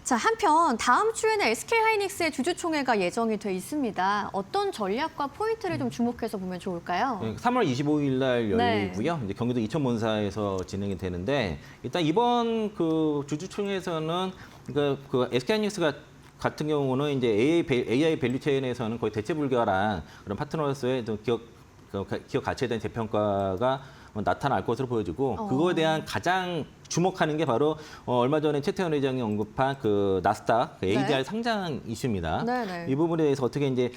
자, 한편 다음 주에는 SK하이닉스의 주주총회가 예정이 돼 있습니다. 어떤 전략과 포인트를 좀 주목해서 보면 좋을까요? 3월 25일 날 네. 열리고요. 이제 경기도 이천본사에서 진행이 되는데 일단 이번 그 주주총회에서는 그러니까 그 SK하이닉스가 같은 경우는 이제 AI 밸류 체인에서는 거의 대체 불가한 그런 파트너로서의 기업 가치에 대한 재평가가 나타날 것으로 보여지고 그거에 대한 가장 주목하는 게 바로 얼마 전에 최태원 회장이 언급한 그 나스닥 ADR 네. 상장 이슈입니다. 네네. 이 부분에 대해서 어떻게 이제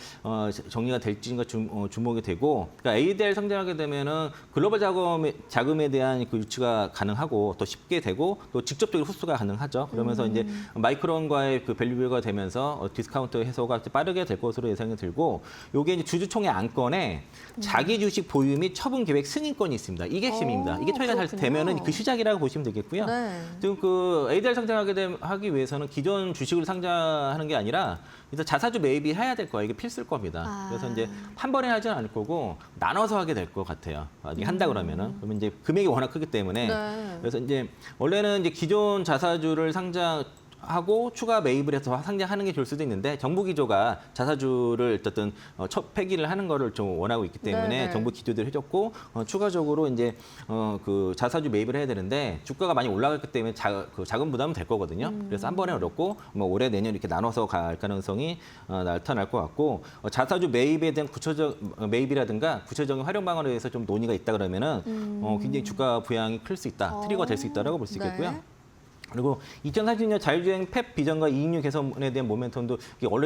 정리가 될지가 주목이 되고, 그러니까 ADR 상장하게 되면은 글로벌 자금에 대한 그 유치가 가능하고 또 쉽게 되고 또 직접적으로 흡수가 가능하죠. 그러면서 이제 마이크론과의 그 밸류가 되면서 디스카운트 해소가 빠르게 될 것으로 예상이 들고, 요게 이제 주주총회 안건에 자기 주식 보유 및 처분 계획 승인권이 있습니다. 이게 핵심입니다. 이게 처리가 잘 그렇군요. 되면은 그 시작이라고 보시면 되겠고요. 네. 지금 그 ADR 상장하기 위해서는 기존 주식을 상장하는 게 아니라 일단 자사주 매입이 해야 될 거예요. 이게 필수일 겁니다. 그래서 이제 한 번에 하지는 않을 거고 나눠서 하게 될 것 같아요. 나중에 한다 그러면은 그러면 이제 금액이 워낙 크기 때문에 네. 그래서 이제 원래는 이제 기존 자사주를 상장하고 추가 매입을 해서 상장하는 게 좋을 수도 있는데 정부 기조가 자사주를 어쨌든 첫 폐기를 하는 거를 좀 원하고 있기 때문에 네네. 정부 기조대로 해줬고 추가적으로 이제 그 자사주 매입을 해야 되는데 주가가 많이 올라갔기 때문에 자금 부담은 될 거거든요. 그래서 한 번에 어렵고 뭐 올해 내년 이렇게 나눠서 갈 가능성이 나타날 것 같고 자사주 매입에 대한 매입이라든가 구체적인 활용 방안에 대해서 좀 논의가 있다 그러면은 굉장히 주가 부양이 클 수 있다, 트리거가 될 수 있다라고 볼 수 있겠고요. 네. 그리고 2030년 자율주행 펩 비전과 이익률 개선에 대한 모멘텀도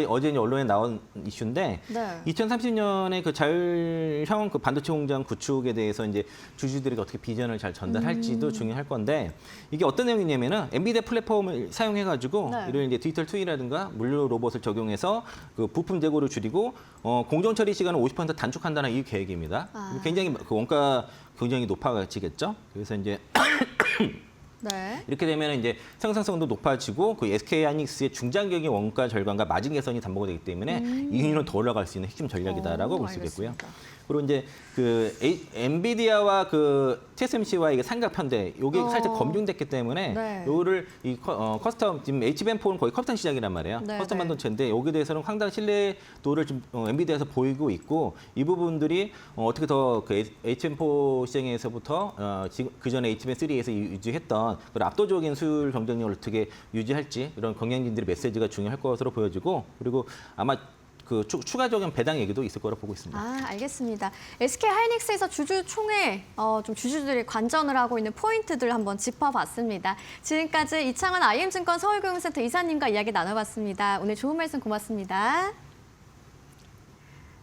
어제 언론에 나온 이슈인데 네. 2030년에 그 자율형 그 반도체 공장 구축에 대해서 이제 주주들에게 어떻게 비전을 잘 전달할지도 중요할 건데 이게 어떤 내용이냐면은 엔비디아 플랫폼을 사용해가지고 네. 이런 이제 디지털 트윈이라든가 물류 로봇을 적용해서 그 부품 재고를 줄이고 공정 처리 시간을 50% 단축한다는 이 계획입니다. 굉장히 그 원가 굉장히 높아지겠죠. 그래서 이제 네. 이렇게 되면 이제 생산성도 높아지고 그 SK 하이닉스의 중장기적인 원가 절감과 마진 개선이 담보가 되기 때문에 이익률은 더 올라갈 수 있는 핵심 전략이다라고 볼 수 있겠고요. 알겠습니다. 그리고 이제 그 엔비디아와 그 TSMC와 이게 삼각 편대 요게 살짝 검증됐기 때문에 네. 요거를 이 커스텀 지금 HBM4는 거의 커스텀 시장이란 말이에요. 네, 커스텀 네. 반도체인데 여기에 대해서는 상당한 신뢰도를 좀 엔비디아에서 보이고 있고 이 부분들이 어떻게 더 그 HBM4 시장에서부터 지금 그 전에 HBM3에서 유지했던 그런 압도적인 수율 경쟁력을 어떻게 유지할지 이런 경쟁진들의 메시지가 중요할 것으로 보여지고 그리고 아마 그 추가적인 배당 얘기도 있을 거라 보고 있습니다. 알겠습니다. SK 하이닉스에서 주주총회 좀 주주들이 관전을 하고 있는 포인트들 한번 짚어봤습니다. 지금까지 이창환 IM증권 서울금융센터 이사님과 이야기 나눠봤습니다. 오늘 좋은 말씀 고맙습니다.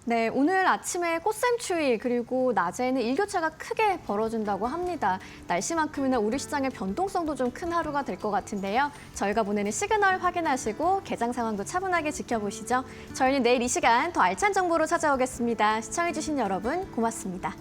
네, 오늘 아침에 꽃샘추위 그리고 낮에는 일교차가 크게 벌어진다고 합니다. 날씨만큼이나 우리 시장의 변동성도 좀 큰 하루가 될 것 같은데요. 저희가 보내는 시그널 확인하시고 개장 상황도 차분하게 지켜보시죠. 저희는 내일 이 시간 더 알찬 정보로 찾아오겠습니다. 시청해주신 여러분 고맙습니다.